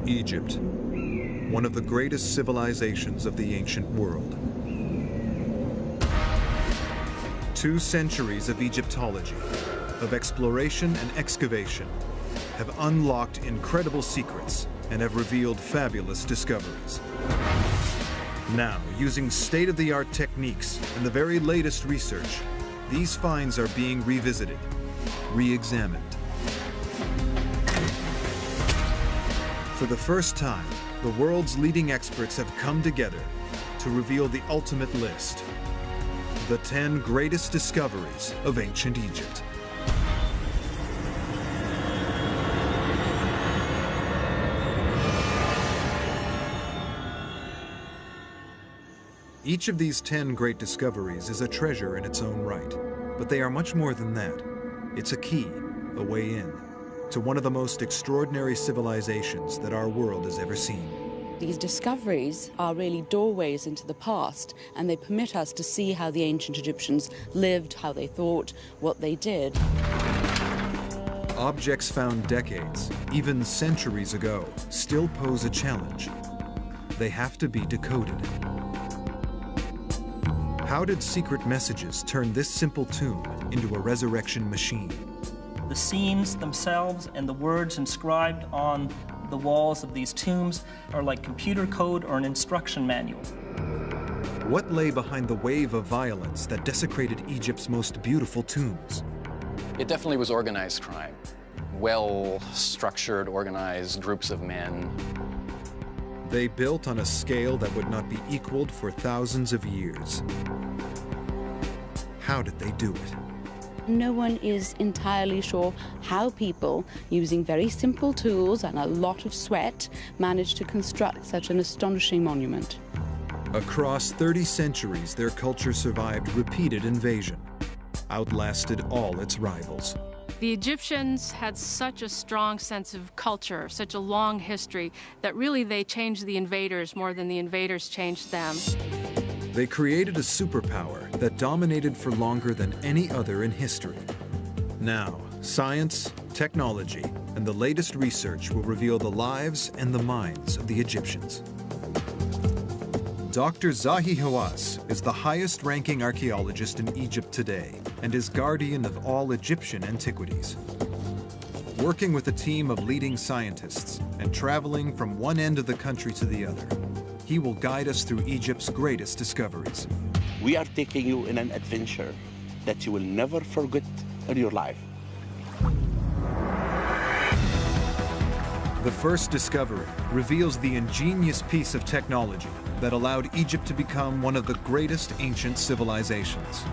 Egypt, one of the greatest civilizations of the ancient world. 2 centuries of Egyptology, of exploration and excavation, have unlocked incredible secrets and have revealed fabulous discoveries. Now, using state-of-the-art techniques and the very latest research, these finds are being revisited, re-examined. For the first time, the world's leading experts have come together to reveal the ultimate list: the 10 greatest discoveries of ancient Egypt. Each of these 10 great discoveries is a treasure in its own right, but they are much more than that. It's a key, a way in, to one of the most extraordinary civilizations that our world has ever seen. These discoveries are really doorways into the past, and they permit us to see how the ancient Egyptians lived, how they thought, what they did. Objects found decades, even centuries ago, still pose a challenge. They have to be decoded. How did secret messages turn this simple tomb into a resurrection machine? The scenes themselves and the words inscribed on the walls of these tombs are like computer code or an instruction manual. What lay behind the wave of violence that desecrated Egypt's most beautiful tombs? It definitely was organized crime. Well-structured, organized groups of men. They built on a scale that would not be equaled for thousands of years. How did they do it? No one is entirely sure how people, using very simple tools and a lot of sweat, managed to construct such an astonishing monument. Across 30 centuries, their culture survived repeated invasion, outlasted all its rivals. The Egyptians had such a strong sense of culture, such a long history, that really they changed the invaders more than the invaders changed them. They created a superpower that dominated for longer than any other in history. Now, science, technology, and the latest research will reveal the lives and the minds of the Egyptians. Dr. Zahi Hawass is the highest-ranking archaeologist in Egypt today and is guardian of all Egyptian antiquities. Working with a team of leading scientists and traveling from one end of the country to the other, he will guide us through Egypt's greatest discoveries. We are taking you in an adventure that you will never forget in your life. The first discovery reveals the ingenious piece of technology that allowed Egypt to become one of the greatest ancient civilizations.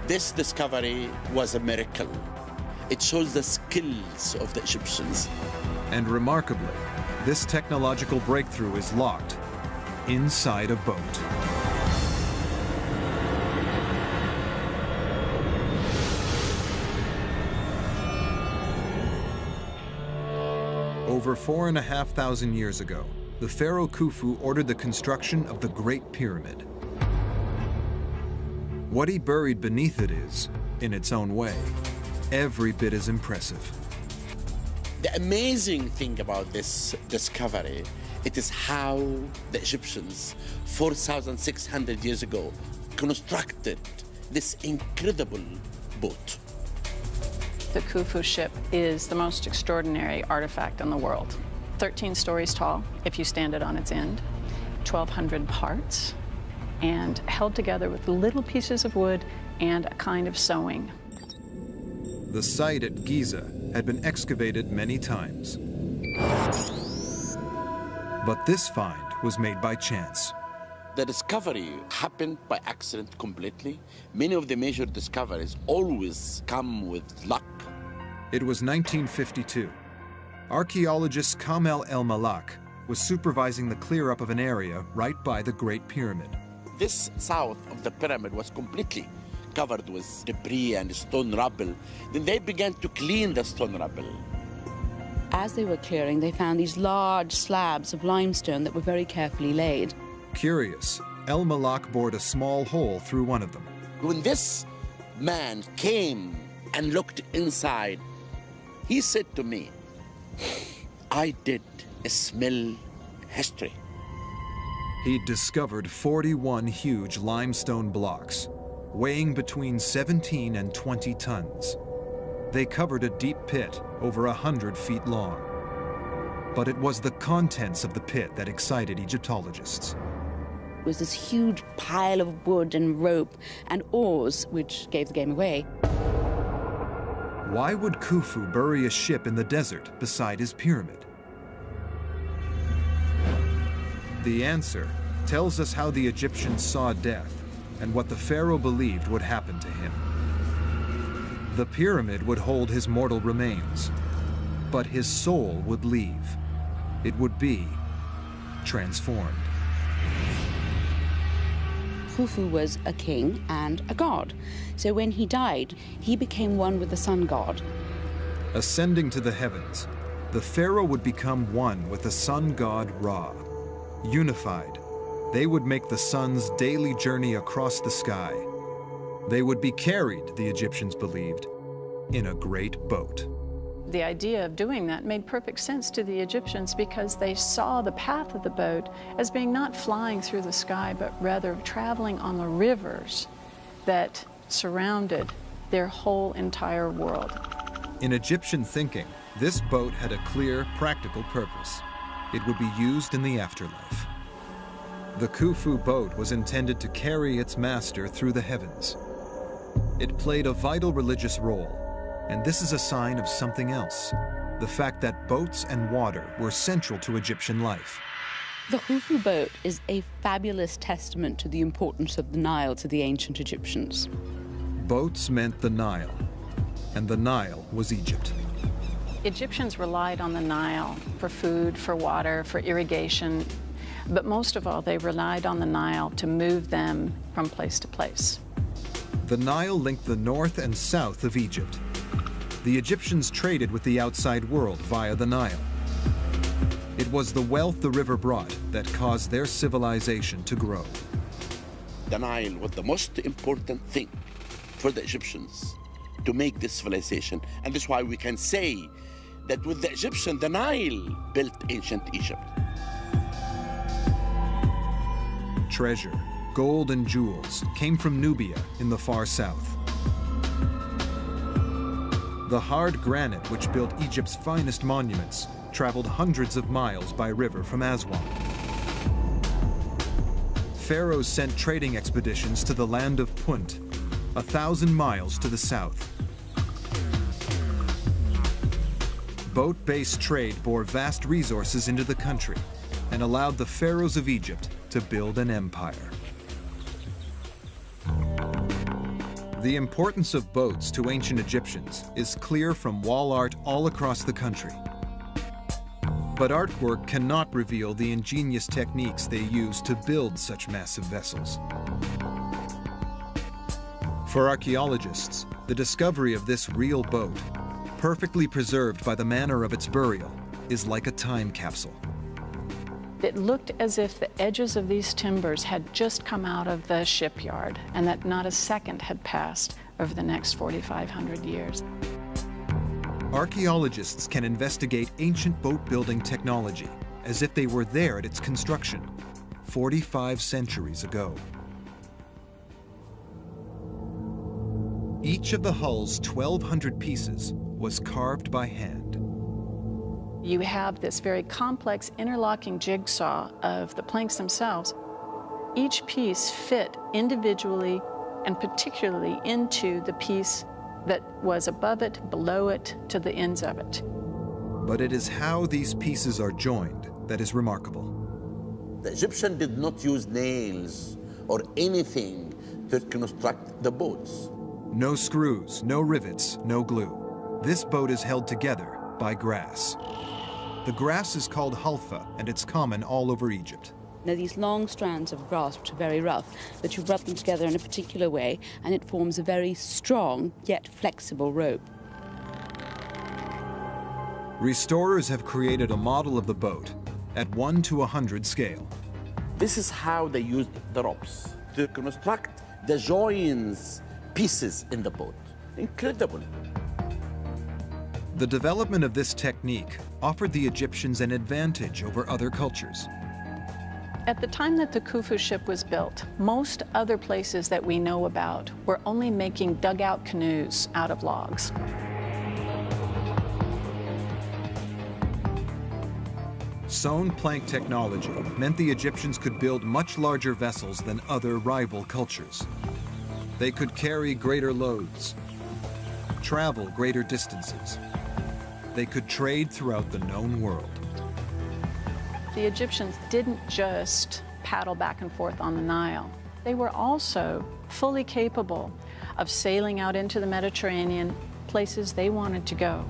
This discovery was a miracle. It shows the skills of the Egyptians. And remarkably, this technological breakthrough is locked inside a boat. Over 4,500 years ago, the pharaoh Khufu ordered the construction of the Great Pyramid. What he buried beneath it is, in its own way, every bit as impressive. The amazing thing about this discovery, it is how the Egyptians, 4,600 years ago, constructed this incredible boat. The Khufu ship is the most extraordinary artifact in the world. 13 stories tall, if you stand it on its end, 1,200 parts, and held together with little pieces of wood and a kind of sewing. The site at Giza had been excavated many times. But this find was made by chance. The discovery happened by accident completely. Many of the major discoveries always come with luck. It was 1952. Archaeologist Kamel El-Malak was supervising the clear-up of an area right by the Great Pyramid. This south of the pyramid was completely covered with debris and stone rubble. Then they began to clean the stone rubble. As they were clearing, they found these large slabs of limestone that were very carefully laid. Curious, El-Malak bored a small hole through one of them. When this man came and looked inside, he said to me, I did smell history. He'd discovered 41 huge limestone blocks, weighing between 17 and 20 tons. They covered a deep pit over 100 feet long. But it was the contents of the pit that excited Egyptologists. It was this huge pile of wood and rope and oars, which gave the game away. Why would Khufu bury a ship in the desert beside his pyramid? The answer tells us how the Egyptians saw death and what the pharaoh believed would happen to him. The pyramid would hold his mortal remains, but his soul would leave. It would be transformed. Khufu was a king and a god. So when he died, he became one with the sun god. Ascending to the heavens, the pharaoh would become one with the sun god Ra. Unified, they would make the sun's daily journey across the sky. They would be carried, the Egyptians believed, in a great boat. The idea of doing that made perfect sense to the Egyptians because they saw the path of the boat as being not flying through the sky, but rather traveling on the rivers that surrounded their whole entire world. In Egyptian thinking, this boat had a clear, practical purpose. It would be used in the afterlife. The Khufu boat was intended to carry its master through the heavens. It played a vital religious role, and this is a sign of something else, the fact that boats and water were central to Egyptian life. The Khufu boat is a fabulous testament to the importance of the Nile to the ancient Egyptians. Boats meant the Nile, and the Nile was Egypt. Egyptians relied on the Nile for food, for water, for irrigation, but most of all, they relied on the Nile to move them from place to place. The Nile linked the north and south of Egypt. The Egyptians traded with the outside world via the Nile. It was the wealth the river brought that caused their civilization to grow. The Nile was the most important thing for the Egyptians to make this civilization. And that's why we can say that with the Egyptians, the Nile built ancient Egypt. Treasure, gold and jewels came from Nubia in the far south. The hard granite which built Egypt's finest monuments traveled hundreds of miles by river from Aswan. Pharaohs sent trading expeditions to the land of Punt, 1,000 miles to the south. Boat-based trade bore vast resources into the country and allowed the pharaohs of Egypt to build an empire. The importance of boats to ancient Egyptians is clear from wall art all across the country. But artwork cannot reveal the ingenious techniques they used to build such massive vessels. For archaeologists, the discovery of this real boat, perfectly preserved by the manner of its burial, is like a time capsule. It looked as if the edges of these timbers had just come out of the shipyard and that not a second had passed over the next 4,500 years. Archaeologists can investigate ancient boat-building technology as if they were there at its construction 45 centuries ago. Each of the hull's 1,200 pieces was carved by hand. You have this very complex interlocking jigsaw of the planks themselves. Each piece fit individually and particularly into the piece that was above it, below it, to the ends of it. But it is how these pieces are joined that is remarkable. The Egyptians did not use nails or anything to construct the boats. No screws, no rivets, no glue. This boat is held together by grass. The grass is called halfa, and it's common all over Egypt. Now, these long strands of grass, which are very rough, but you rub them together in a particular way, and it forms a very strong yet flexible rope. Restorers have created a model of the boat at 1 to 100 scale. This is how they used the ropes to construct the joins pieces in the boat. Incredible. The development of this technique offered the Egyptians an advantage over other cultures. At the time that the Khufu ship was built, most other places that we know about were only making dugout canoes out of logs. Sewn plank technology meant the Egyptians could build much larger vessels than other rival cultures. They could carry greater loads, travel greater distances. They could trade throughout the known world. The Egyptians didn't just paddle back and forth on the Nile. They were also fully capable of sailing out into the Mediterranean, places they wanted to go.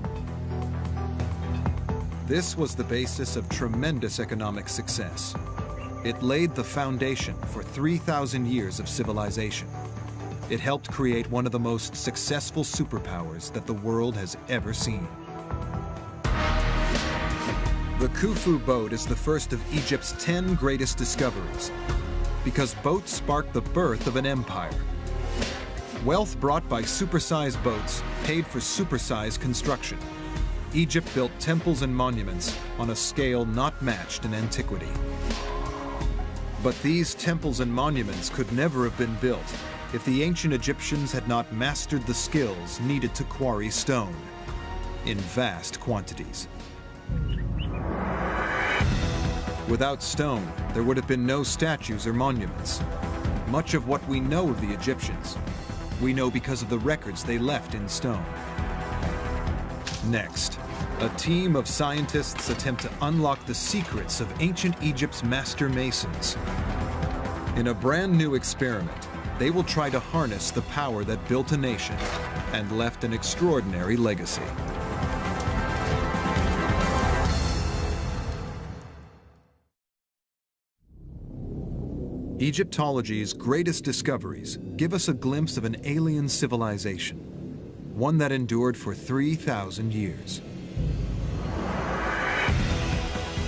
This was the basis of tremendous economic success. It laid the foundation for 3,000 years of civilization. It helped create one of the most successful superpowers that the world has ever seen. The Khufu boat is the first of Egypt's 10 greatest discoveries, because boats sparked the birth of an empire. Wealth brought by supersized boats paid for supersized construction. Egypt built temples and monuments on a scale not matched in antiquity. But these temples and monuments could never have been built if the ancient Egyptians had not mastered the skills needed to quarry stone in vast quantities. Without stone, there would have been no statues or monuments. Much of what we know of the Egyptians, we know because of the records they left in stone. Next, a team of scientists attempt to unlock the secrets of ancient Egypt's master masons. In a brand new experiment, they will try to harness the power that built a nation and left an extraordinary legacy. Egyptology's greatest discoveries give us a glimpse of an alien civilization, one that endured for 3,000 years.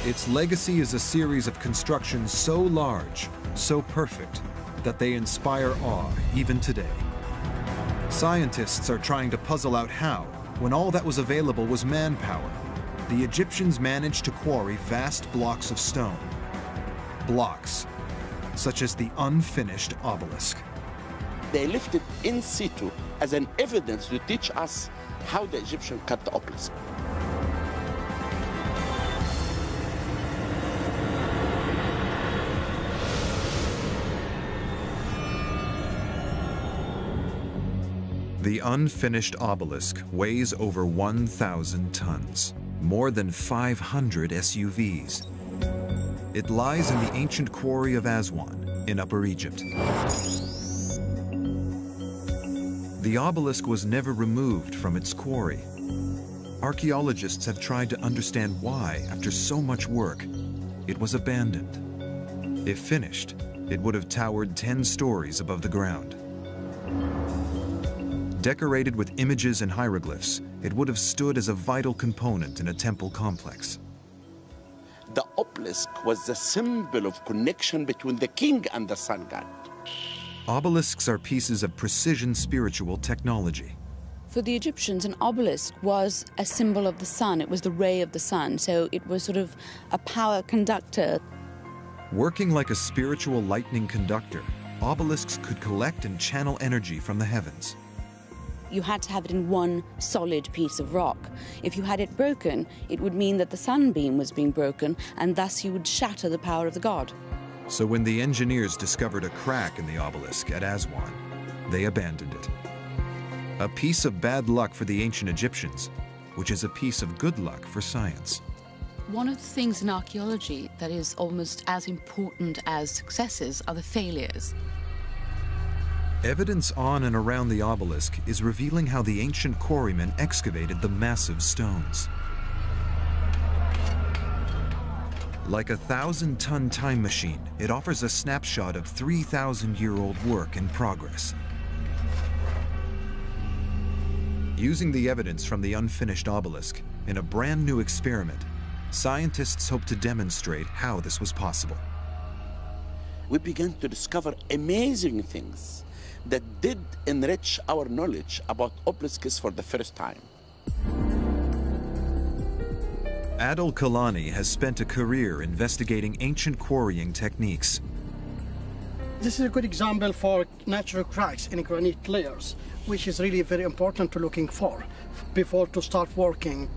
Its legacy is a series of constructions so large, so perfect, that they inspire awe even today. Scientists are trying to puzzle out how, when all that was available was manpower, the Egyptians managed to quarry vast blocks of stone. Blocks such as the unfinished obelisk. They left it in situ as an evidence to teach us how the Egyptians cut the obelisk. The unfinished obelisk weighs over 1,000 tons, more than 500 SUVs. It lies in the ancient quarry of Aswan in Upper Egypt. The obelisk was never removed from its quarry. Archaeologists have tried to understand why, after so much work, it was abandoned. If finished, it would have towered 10 stories above the ground. Decorated with images and hieroglyphs, it would have stood as a vital component in a temple complex. The obelisk was the symbol of connection between the king and the sun god. Obelisks are pieces of precision spiritual technology. For the Egyptians, an obelisk was a symbol of the sun. It was the ray of the sun, so it was sort of a power conductor. Working like a spiritual lightning conductor, obelisks could collect and channel energy from the heavens. You had to have it in one solid piece of rock. If you had it broken, it would mean that the sunbeam was being broken, and thus you would shatter the power of the god. So when the engineers discovered a crack in the obelisk at Aswan, they abandoned it. A piece of bad luck for the ancient Egyptians, which is a piece of good luck for science. One of the things in archaeology that is almost as important as successes are the failures. Evidence on and around the obelisk is revealing how the ancient quarrymen excavated the massive stones. Like a 1,000-ton time machine, it offers a snapshot of 3,000-year-old work in progress. Using the evidence from the unfinished obelisk in a brand new experiment, scientists hope to demonstrate how this was possible. We began to discover amazing things that did enrich our knowledge about obelisks for the first time. Adil Kalani has spent a career investigating ancient quarrying techniques. This is a good example for natural cracks in granite layers, which is really very important to looking for before to start working.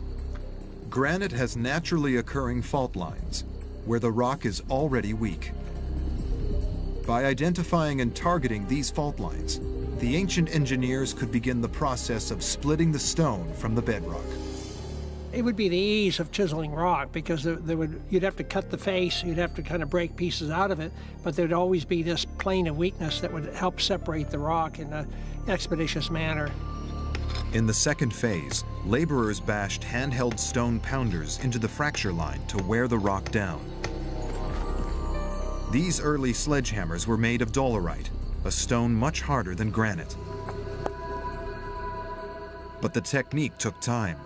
Granite has naturally occurring fault lines where the rock is already weak. By identifying and targeting these fault lines, the ancient engineers could begin the process of splitting the stone from the bedrock. It would be the ease of chiseling rock, because you'd have to cut the face, you'd have to kind of break pieces out of it, but there'd always be this plane of weakness that would help separate the rock in an expeditious manner. In the second phase, laborers bashed handheld stone pounders into the fracture line to wear the rock down. These early sledgehammers were made of dolerite, a stone much harder than granite. But the technique took time.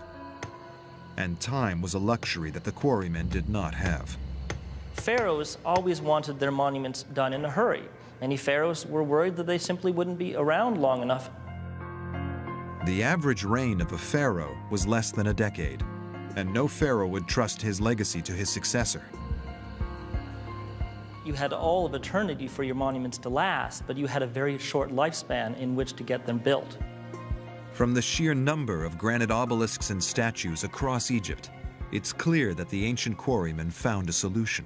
And time was a luxury that the quarrymen did not have. Pharaohs always wanted their monuments done in a hurry. Many pharaohs were worried that they simply wouldn't be around long enough. The average reign of a pharaoh was less than a decade, and no pharaoh would trust his legacy to his successor. You had all of eternity for your monuments to last, but you had a very short lifespan in which to get them built. From the sheer number of granite obelisks and statues across Egypt, it's clear that the ancient quarrymen found a solution.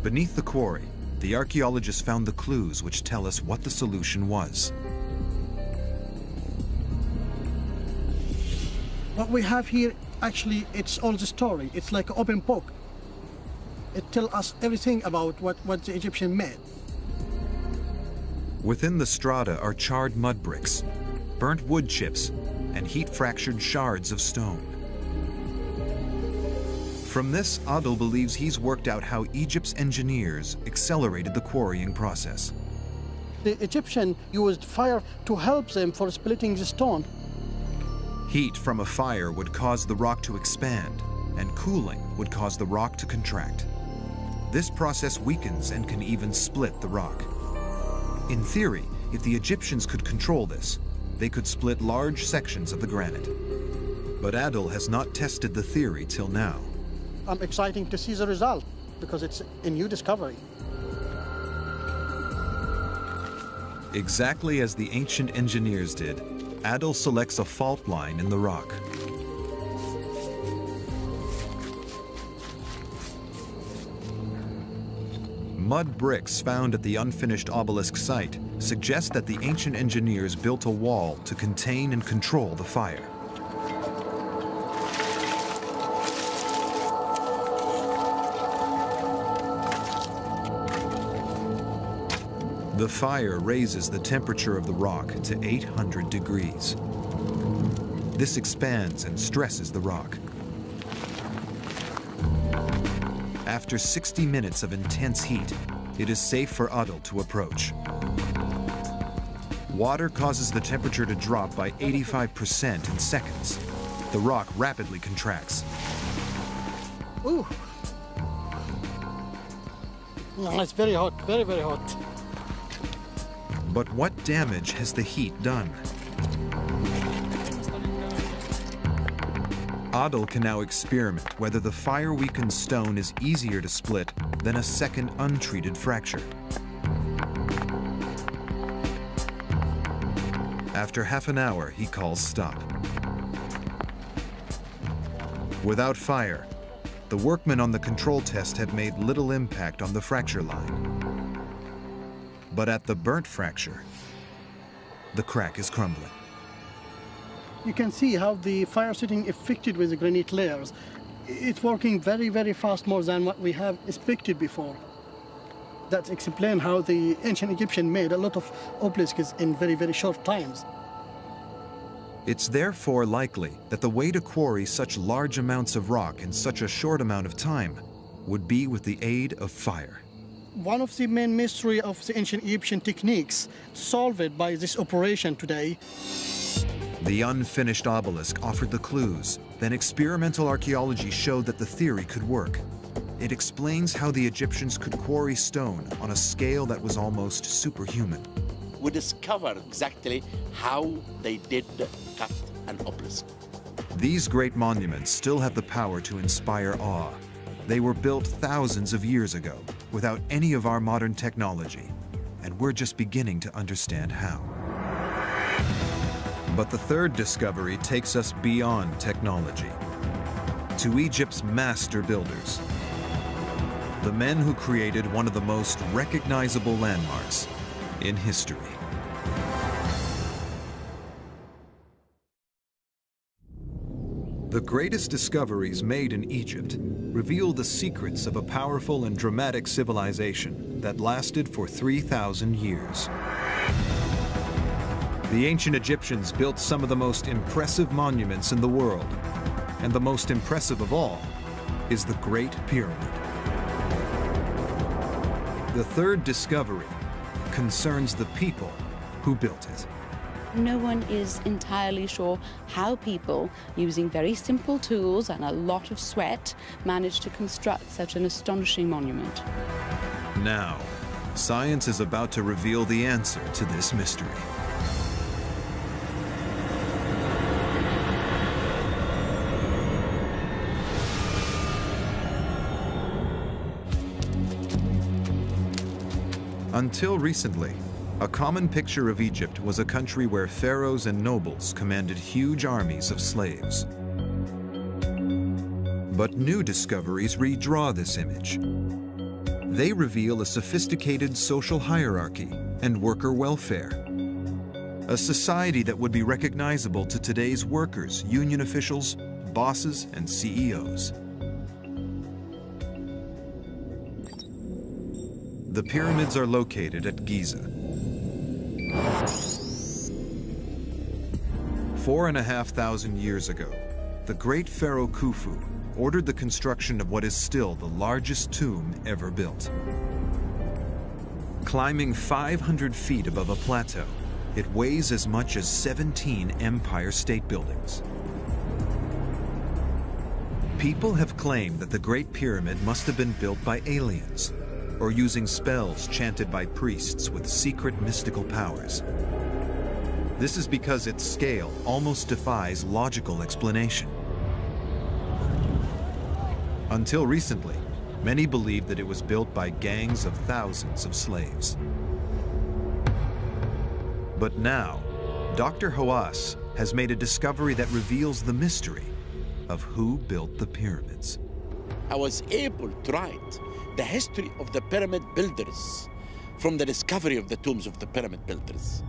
Beneath the quarry, the archaeologists found the clues which tell us what the solution was. What we have here, actually, it's all the story. It's like an open book. It tells us everything about what the Egyptian made. Within the strata are charred mud bricks, burnt wood chips, and heat-fractured shards of stone. From this, Adil believes he's worked out how Egypt's engineers accelerated the quarrying process. The Egyptian used fire to help them for splitting the stone. Heat from a fire would cause the rock to expand, and cooling would cause the rock to contract. This process weakens and can even split the rock. In theory, if the Egyptians could control this, they could split large sections of the granite. But Adil has not tested the theory till now. I'm excited to see the result, because it's a new discovery. Exactly as the ancient engineers did, Adil selects a fault line in the rock. Mud bricks found at the unfinished obelisk site suggest that the ancient engineers built a wall to contain and control the fire. The fire raises the temperature of the rock to 800 degrees. This expands and stresses the rock. After 60 minutes of intense heat, it is safe for Adil to approach. Water causes the temperature to drop by 85% in seconds. The rock rapidly contracts. Ooh. No, it's very hot, very, very hot. But what damage has the heat done? Adil can now experiment whether the fire-weakened stone is easier to split than a second untreated fracture. After half an hour, he calls stop. Without fire, the workmen on the control test have made little impact on the fracture line. But at the burnt fracture, the crack is crumbling. You can see how the fire setting affected with the granite layers. It's working very, very fast, more than what we have expected before. That explains how the ancient Egyptian made a lot of obelisks in very, very short times. It's therefore likely that the way to quarry such large amounts of rock in such a short amount of time would be with the aid of fire. One of the main mysteries of the ancient Egyptian techniques solved by this operation today. The unfinished obelisk offered the clues. Then experimental archaeology showed that the theory could work. It explains how the Egyptians could quarry stone on a scale that was almost superhuman. We discovered exactly how they did cut an obelisk. These great monuments still have the power to inspire awe. They were built thousands of years ago without any of our modern technology, and we're just beginning to understand how. But the third discovery takes us beyond technology, to Egypt's master builders, the men who created one of the most recognizable landmarks in history. The greatest discoveries made in Egypt reveal the secrets of a powerful and dramatic civilization that lasted for 3,000 years. The ancient Egyptians built some of the most impressive monuments in the world, and the most impressive of all is the Great Pyramid. The third discovery concerns the people who built it. No one is entirely sure how people, using very simple tools and a lot of sweat, managed to construct such an astonishing monument. Now, science is about to reveal the answer to this mystery. Until recently, a common picture of Egypt was a country where pharaohs and nobles commanded huge armies of slaves. But new discoveries redraw this image. They reveal a sophisticated social hierarchy and worker welfare, a society that would be recognizable to today's workers, union officials, bosses, and CEOs. The pyramids are located at Giza. 4,500 years ago, the great pharaoh Khufu ordered the construction of what is still the largest tomb ever built. Climbing 500 feet above a plateau, it weighs as much as 17 Empire State Buildings. People have claimed that the Great Pyramid must have been built by aliens, or using spells chanted by priests with secret mystical powers. This is because its scale almost defies logical explanation. Until recently, many believed that it was built by gangs of thousands of slaves. But now, Dr. Hawass has made a discovery that reveals the mystery of who built the pyramids. I was able to write the history of the pyramid builders from the discovery of the tombs of the pyramid builders.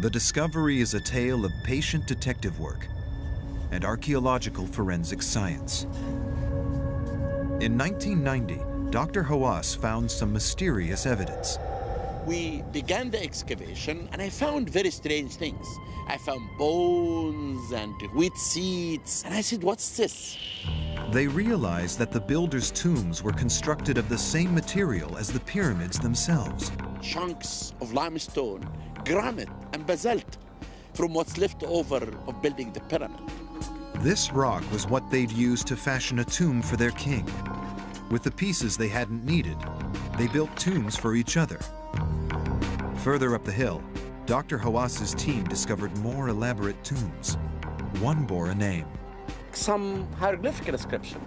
The discovery is a tale of patient detective work and archaeological forensic science. In 1990, Dr. Hawass found some mysterious evidence. We began the excavation and I found very strange things. I found bones and wheat seeds, and I said, what's this? They realized that the builders' tombs were constructed of the same material as the pyramids themselves. Chunks of limestone, granite, and basalt from what's left over of building the pyramid. This rock was what they'd used to fashion a tomb for their king. With the pieces they hadn't needed, they built tombs for each other. Further up the hill, Dr. Hawass's team discovered more elaborate tombs. One bore a name. Some hieroglyphic inscription.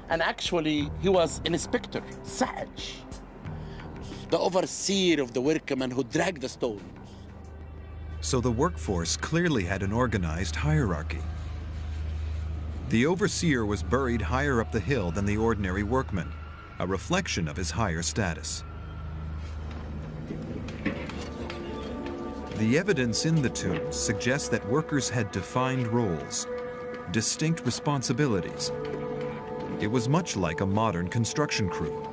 And actually, he was an inspector, Saj, the overseer of the workmen who dragged the stones. So the workforce clearly had an organized hierarchy. The overseer was buried higher up the hill than the ordinary workman, a reflection of his higher status. The evidence in the tombs suggests that workers had defined roles, distinct responsibilities. It was much like a modern construction crew.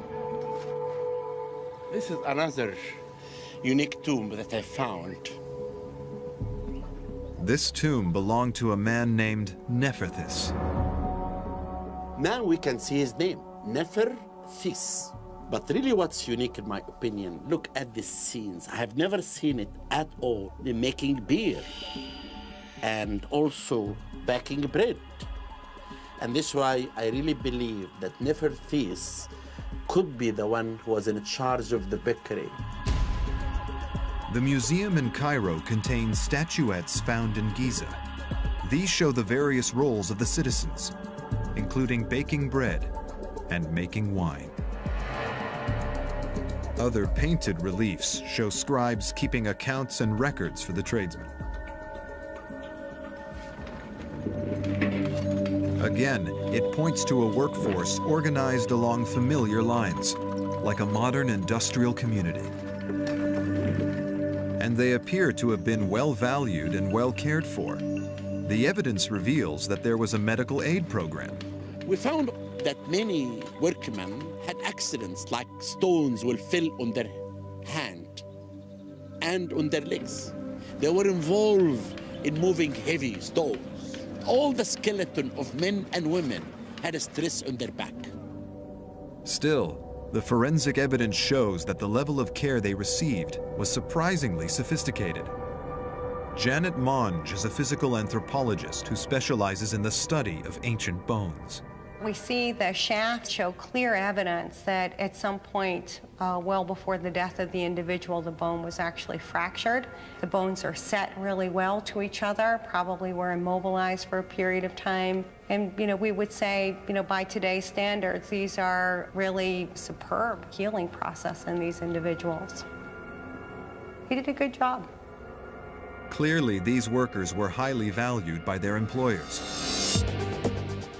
This is another unique tomb that I found. This tomb belonged to a man named Neferthis. Now we can see his name, Neferthis. But really what's unique in my opinion, look at these scenes. I have never seen it at all. They're making beer and also baking bread. And this is why I really believe that Neferthis could be the one who was in charge of the bakery. The museum in Cairo contains statuettes found in Giza, These show the various roles of the citizens, including baking bread and making wine. Other painted reliefs show scribes keeping accounts and records for the tradesmen. Again, it points to a workforce organized along familiar lines, like a modern industrial community. And they appear to have been well valued and well cared for. The evidence reveals that there was a medical aid program. We found that many workmen had accidents, like stones will fall on their hand and on their legs. They were involved in moving heavy stones. All the skeleton of men and women had a stress on their back. Still, the forensic evidence shows that the level of care they received was surprisingly sophisticated. Janet Monge is a physical anthropologist who specializes in the study of ancient bones. We see the shafts show clear evidence that at some point, well before the death of the individual, the bone was actually fractured. The bones are set really well to each other, probably were immobilized for a period of time. And, we would say, by today's standards, these are really superb healing process in these individuals. He did a good job. Clearly, these workers were highly valued by their employers.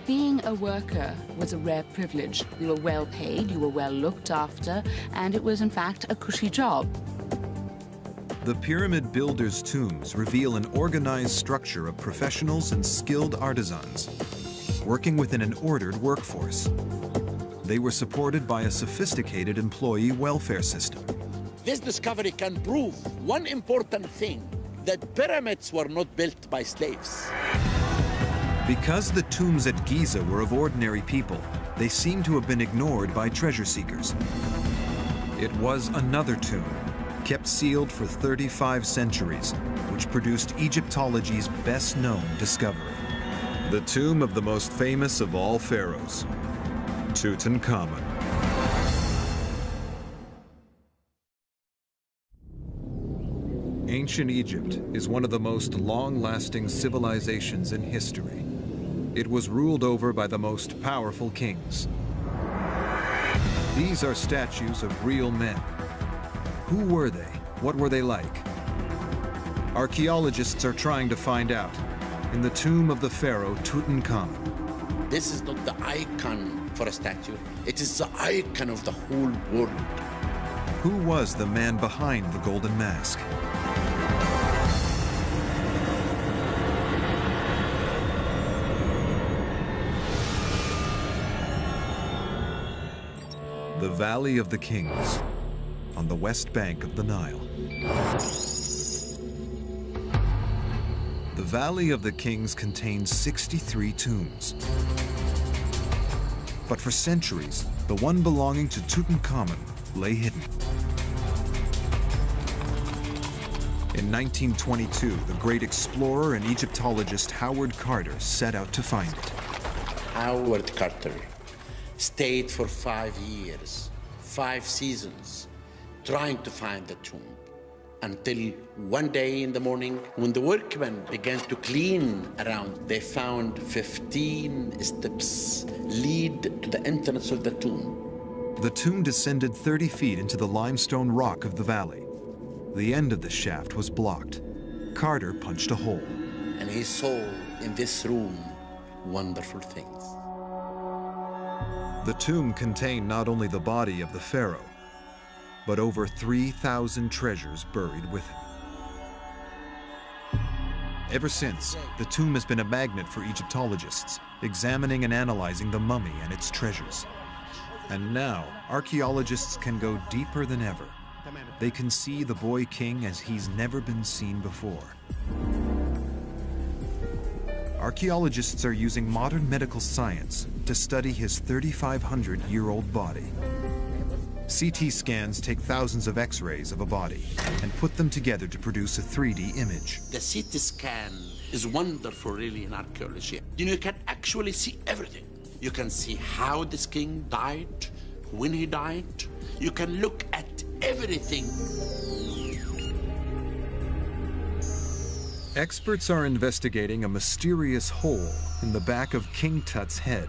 Being a worker was a rare privilege. You were well paid, you were well looked after, and it was in fact a cushy job. The pyramid builders' tombs reveal an organized structure of professionals and skilled artisans, working within an ordered workforce. They were supported by a sophisticated employee welfare system. This discovery can prove one important thing, that pyramids were not built by slaves. Because the tombs at Giza were of ordinary people, they seem to have been ignored by treasure seekers. It was another tomb, kept sealed for 35 centuries, which produced Egyptology's best-known discovery. The tomb of the most famous of all pharaohs, Tutankhamun. Ancient Egypt is one of the most long-lasting civilizations in history. It was ruled over by the most powerful kings. These are statues of real men. Who were they? What were they like? Archaeologists are trying to find out in the tomb of the pharaoh Tutankhamun. This is not the icon for a statue. It is the icon of the whole world. Who was the man behind the golden mask? The Valley of the Kings, on the west bank of the Nile. The Valley of the Kings contains 63 tombs. But for centuries, the one belonging to Tutankhamun lay hidden. In 1922, the great explorer and Egyptologist Howard Carter set out to find it. Howard Carter stayed for 5 years, 5 seasons, trying to find the tomb, until one day in the morning, when the workmen began to clean around, they found 15 steps lead to the entrance of the tomb. The tomb descended 30 feet into the limestone rock of the valley. The end of the shaft was blocked. Carter punched a hole. And he saw in this room wonderful things. The tomb contained not only the body of the pharaoh, but over 3,000 treasures buried with him. Ever since, the tomb has been a magnet for Egyptologists, examining and analyzing the mummy and its treasures. And now, archaeologists can go deeper than ever. They can see the boy king as he's never been seen before. Archaeologists are using modern medical science to study his 3,500-year-old body. CT scans take thousands of X-rays of a body and put them together to produce a 3D image. The CT scan is wonderful, really, in archaeology. You can actually see everything. You can see how this king died, when he died. You can look at everything. Experts are investigating a mysterious hole in the back of King Tut's head.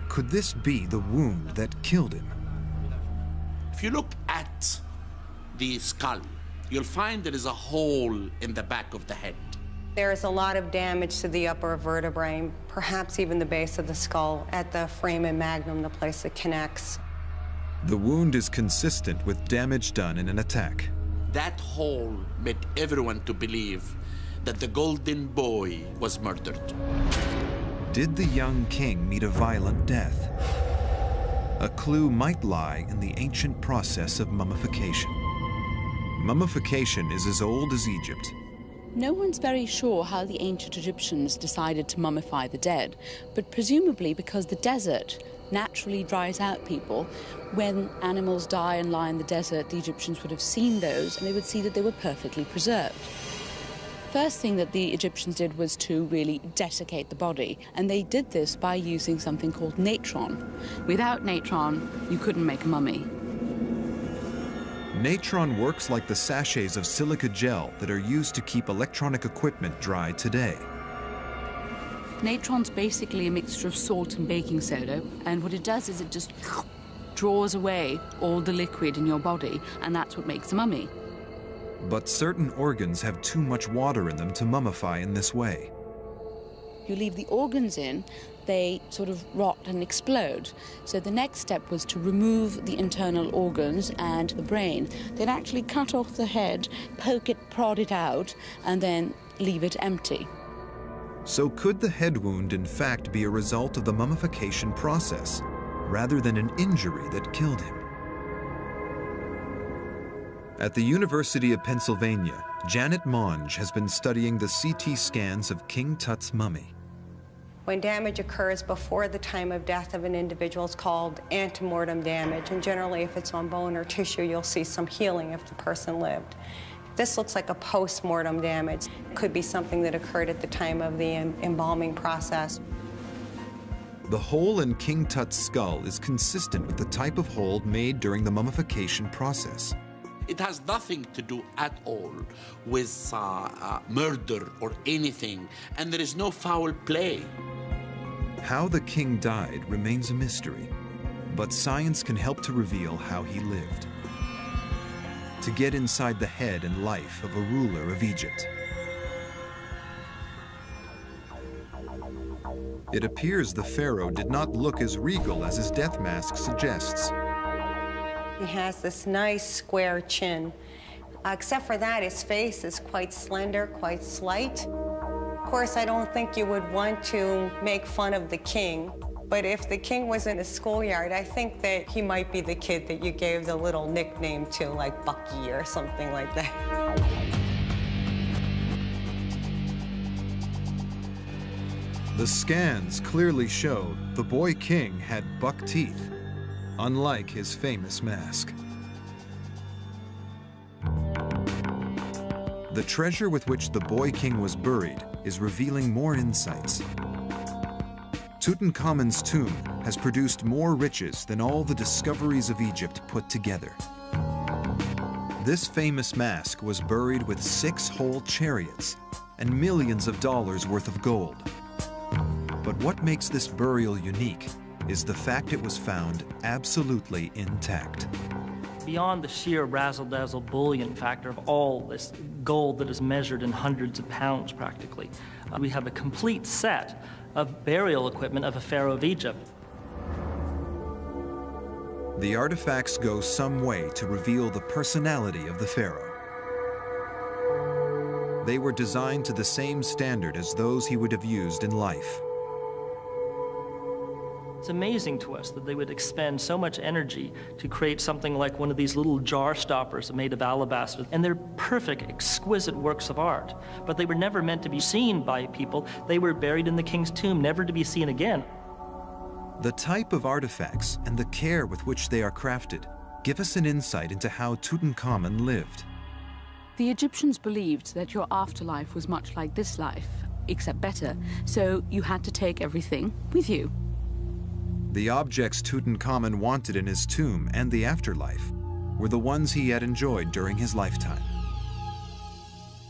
Could this be the wound that killed him? If you look at the skull, you'll find there is a hole in the back of the head. There's a lot of damage to the upper vertebrae, perhaps even the base of the skull, at the foramen magnum, the place that connects. The wound is consistent with damage done in an attack. That hole made everyone to believe that the golden boy was murdered. Did the young king meet a violent death? A clue might lie in the ancient process of mummification. Mummification is as old as Egypt. No one's very sure how the ancient Egyptians decided to mummify the dead, but presumably because the desert naturally dries out people. When animals die and lie in the desert, the Egyptians would have seen those and they would see that they were perfectly preserved. First thing that the Egyptians did was to really desiccate the body, and they did this by using something called natron. Without natron, you couldn't make a mummy. Natron works like the sachets of silica gel that are used to keep electronic equipment dry today. Natron's basically a mixture of salt and baking soda, and what it does is it just draws away all the liquid in your body, and that's what makes a mummy. But certain organs have too much water in them to mummify in this way. You leave the organs in, they sort of rot and explode. So the next step was to remove the internal organs and the brain. They'd actually cut off the head, poke it, prod it out, and then leave it empty. So could the head wound in fact be a result of the mummification process, rather than an injury that killed him? At the University of Pennsylvania, Janet Monge has been studying the CT scans of King Tut's mummy. When damage occurs before the time of death of an individual, it's called antemortem damage, and generally if it's on bone or tissue, you'll see some healing if the person lived. This looks like a post-mortem damage. It could be something that occurred at the time of the embalming process. The hole in King Tut's skull is consistent with the type of hole made during the mummification process. It has nothing to do at all with murder or anything, and there is no foul play. How the king died remains a mystery, but science can help to reveal how he lived. To get inside the head and life of a ruler of Egypt. It appears the pharaoh did not look as regal as his death mask suggests. He has this nice square chin. Except for that, his face is quite slender, quite slight. Of course, I don't think you would want to make fun of the king, but if the king was in a schoolyard, I think that he might be the kid that you gave the little nickname to, like Bucky or something like that. The scans clearly show the boy king had buck teeth, unlike his famous mask. The treasure with which the boy king was buried is revealing more insights. Tutankhamun's tomb has produced more riches than all the discoveries of Egypt put together. This famous mask was buried with 6 whole chariots and millions of dollars worth of gold. But what makes this burial unique is the fact it was found absolutely intact. Beyond the sheer razzle-dazzle bullion factor of all this gold that is measured in hundreds of pounds practically, we have a complete set of burial equipment of a pharaoh of Egypt. The artifacts go some way to reveal the personality of the pharaoh. They were designed to the same standard as those he would have used in life. It's amazing to us that they would expend so much energy to create something like one of these little jar stoppers made of alabaster. And they're perfect, exquisite works of art. But they were never meant to be seen by people. They were buried in the king's tomb, never to be seen again. The type of artifacts and the care with which they are crafted give us an insight into how Tutankhamun lived. The Egyptians believed that your afterlife was much like this life, except better. So you had to take everything with you. The objects Tutankhamun wanted in his tomb and the afterlife were the ones he had enjoyed during his lifetime.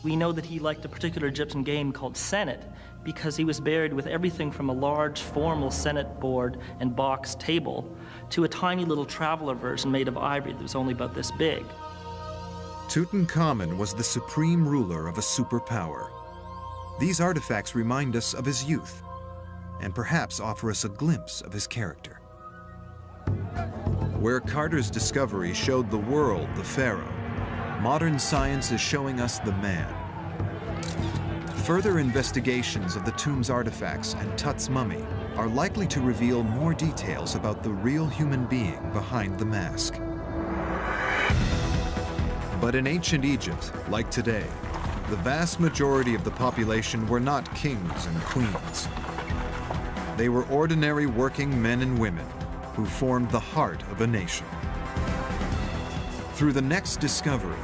We know that he liked a particular Egyptian game called Senet because he was buried with everything from a large formal Senet board and box table to a tiny little traveler version made of ivory that was only about this big. Tutankhamun was the supreme ruler of a superpower. These artifacts remind us of his youth and perhaps offer us a glimpse of his character. Where Carter's discovery showed the world the pharaoh, modern science is showing us the man. Further investigations of the tomb's artifacts and Tut's mummy are likely to reveal more details about the real human being behind the mask. But in ancient Egypt, like today, the vast majority of the population were not kings and queens. They were ordinary working men and women who formed the heart of a nation. Through the next discovery,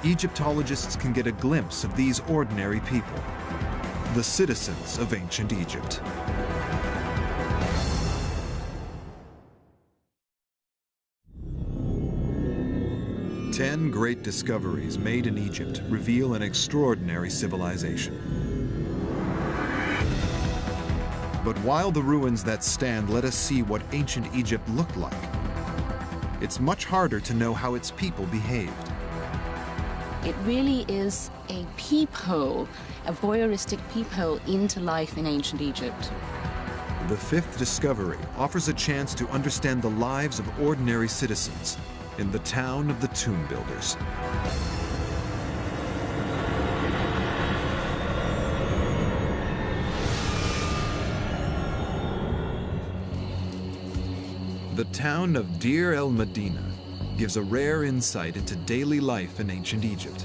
Egyptologists can get a glimpse of these ordinary people, the citizens of ancient Egypt. Ten great discoveries made in Egypt reveal an extraordinary civilization. But while the ruins that stand let us see what ancient Egypt looked like, it's much harder to know how its people behaved. It really is a peephole, a voyeuristic peephole into life in ancient Egypt. The fifth discovery offers a chance to understand the lives of ordinary citizens in the town of the tomb builders. The town of Deir el-Medina gives a rare insight into daily life in ancient Egypt.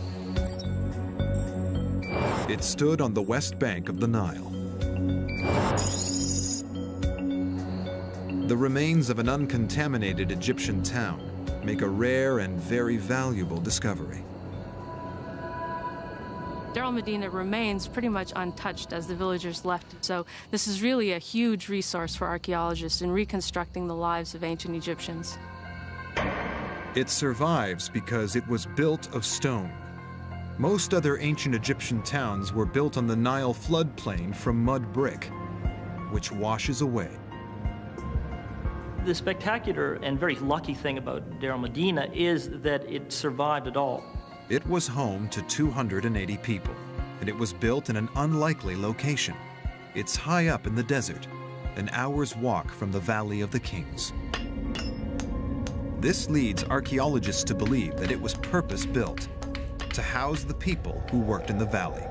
It stood on the west bank of the Nile. The remains of an uncontaminated Egyptian town make a rare and very valuable discovery. Deir el-Medina remains pretty much untouched as the villagers left. So this is really a huge resource for archaeologists in reconstructing the lives of ancient Egyptians. It survives because it was built of stone. Most other ancient Egyptian towns were built on the Nile floodplain from mud brick, which washes away. The spectacular and very lucky thing about Deir el-Medina is that it survived at all. It was home to 280 people, and it was built in an unlikely location. It's high up in the desert, an hour's walk from the Valley of the Kings. This leads archaeologists to believe that it was purpose-built to house the people who worked in the valley.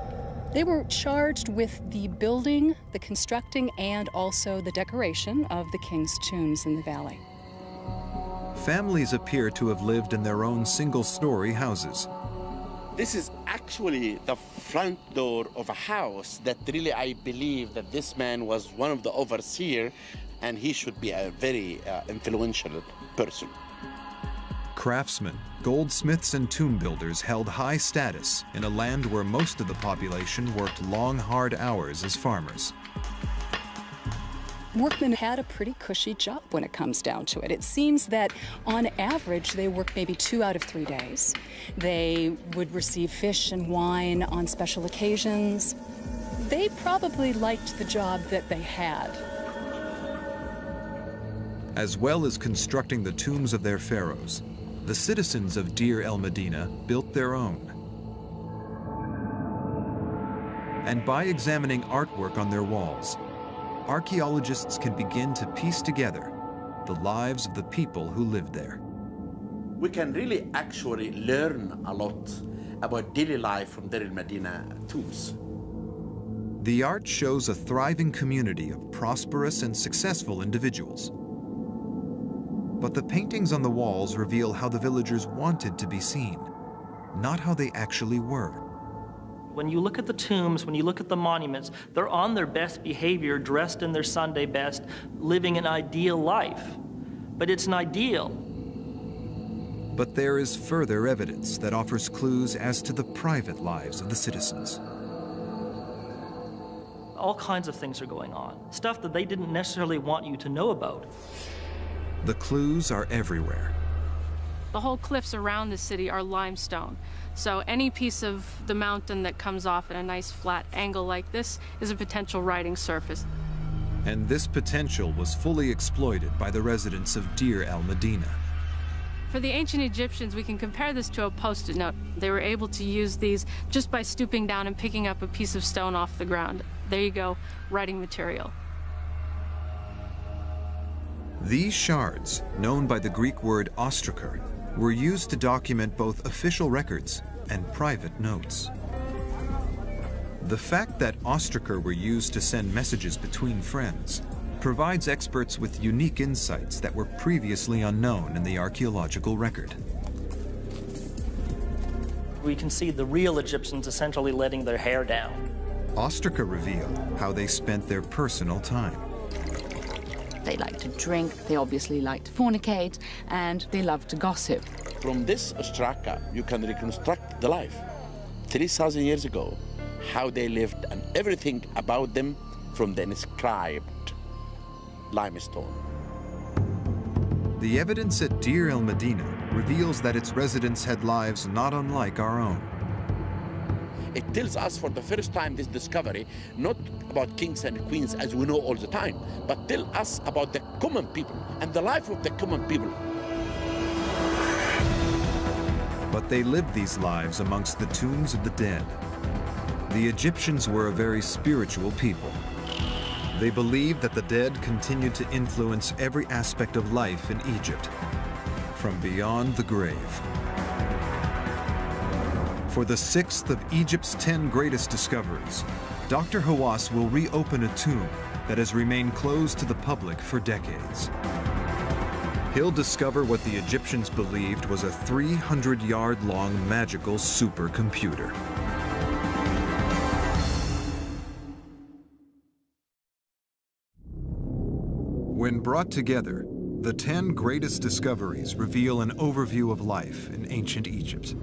They were charged with the building, the constructing, and also the decoration of the king's tombs in the valley. Families appear to have lived in their own single-story houses. This is actually the front door of a house that really I believe that this man was one of the overseers and he should be a very influential person. Craftsmen, goldsmiths, and tomb builders held high status in a land where most of the population worked long, hard hours as farmers. Workmen had a pretty cushy job when it comes down to it. It seems that on average they worked maybe 2 out of 3 days. They would receive fish and wine on special occasions. They probably liked the job that they had. As well as constructing the tombs of their pharaohs, the citizens of Deir el-Medina built their own. And by examining artwork on their walls, archaeologists can begin to piece together the lives of the people who lived there. We can really actually learn a lot about daily life from Deir el-Medina tombs. The art shows a thriving community of prosperous and successful individuals. But the paintings on the walls reveal how the villagers wanted to be seen, not how they actually were. When you look at the tombs, when you look at the monuments, they're on their best behavior, dressed in their Sunday best, living an ideal life. But it's an ideal. But there is further evidence that offers clues as to the private lives of the citizens. All kinds of things are going on, stuff that they didn't necessarily want you to know about. The clues are everywhere. The whole cliffs around the city are limestone. So any piece of the mountain that comes off at a nice flat angle like this is a potential riding surface. And this potential was fully exploited by the residents of Deir el-Medina. For the ancient Egyptians, we can compare this to a Post-it note. They were able to use these just by stooping down and picking up a piece of stone off the ground. There you go, writing material. These shards, known by the Greek word ostraker, were used to document both official records and private notes. The fact that ostraker were used to send messages between friends provides experts with unique insights that were previously unknown in the archaeological record. We can see the real Egyptians essentially letting their hair down. Ostraker reveal how they spent their personal time. They like to drink, they obviously like to fornicate, and they love to gossip. From this ostraka, you can reconstruct the life 3,000 years ago, how they lived and everything about them from the inscribed limestone. The evidence at Deir el-Medina reveals that its residents had lives not unlike our own. It tells us for the first time this discovery, not about kings and queens as we know all the time, but tell us about the common people and the life of the common people. But they lived these lives amongst the tombs of the dead. The Egyptians were a very spiritual people. They believed that the dead continued to influence every aspect of life in Egypt, from beyond the grave. For the 6th of Egypt's 10 greatest discoveries, Dr. Hawass will reopen a tomb that has remained closed to the public for decades. He'll discover what the Egyptians believed was a 300-yard-long magical supercomputer. When brought together, the 10 greatest discoveries reveal an overview of life in ancient Egypt.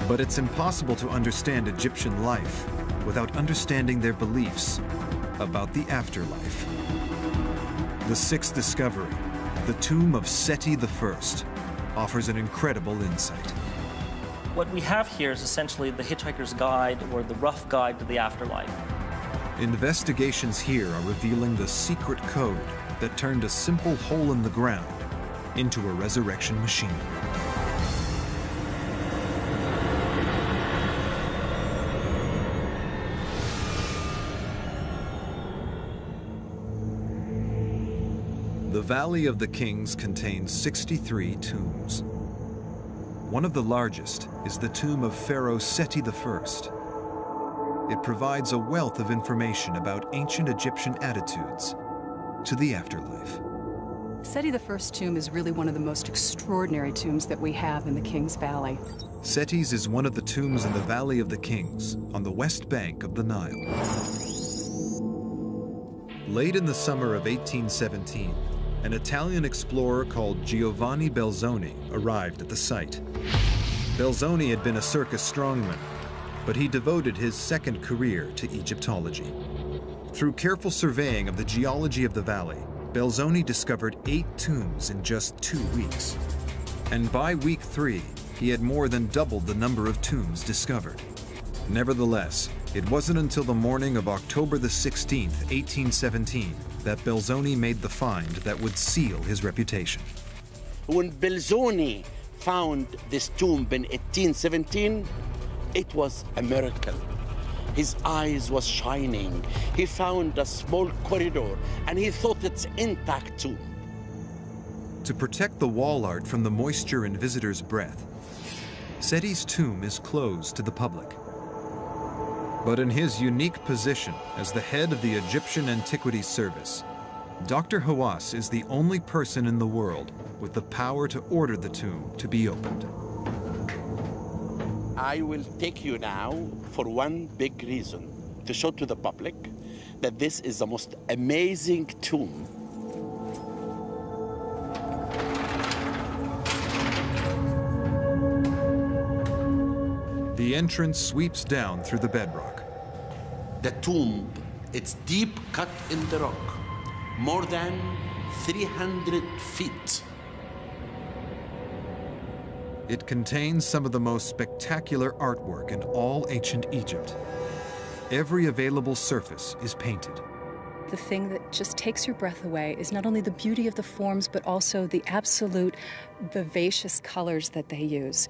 But it's impossible to understand Egyptian life without understanding their beliefs about the afterlife. The 6th discovery, the tomb of Seti I, offers an incredible insight. What we have here is essentially the Hitchhiker's Guide, or the rough guide to the afterlife. Investigations here are revealing the secret code that turned a simple hole in the ground into a resurrection machine. The Valley of the Kings contains 63 tombs. One of the largest is the tomb of Pharaoh Seti I. It provides a wealth of information about ancient Egyptian attitudes to the afterlife. Seti I's tomb is really one of the most extraordinary tombs that we have in the Kings Valley. Seti's is one of the tombs in the Valley of the Kings on the west bank of the Nile. Late in the summer of 1817, an Italian explorer called Giovanni Belzoni arrived at the site. Belzoni had been a circus strongman, but he devoted his second career to Egyptology. Through careful surveying of the geology of the valley, Belzoni discovered 8 tombs in just 2 weeks. And by week 3, he had more than doubled the number of tombs discovered. Nevertheless, it wasn't until the morning of October the 16th, 1817, that Belzoni made the find that would seal his reputation. When Belzoni found this tomb in 1817, it was a miracle. His eyes was shining. He found a small corridor, and he thought it's intact tomb. To protect the wall art from the moisture and visitors' breath, Seti's tomb is closed to the public. But in his unique position as the head of the Egyptian Antiquities Service, Dr. Hawass is the only person in the world with the power to order the tomb to be opened. I will take you now for one big reason, to show to the public that this is the most amazing tomb. The entrance sweeps down through the bedrock. The tomb, it's deep cut in the rock, more than 300 feet. It contains some of the most spectacular artwork in all ancient Egypt. Every available surface is painted. The thing that just takes your breath away is not only the beauty of the forms, but also the absolute vivacious colors that they use.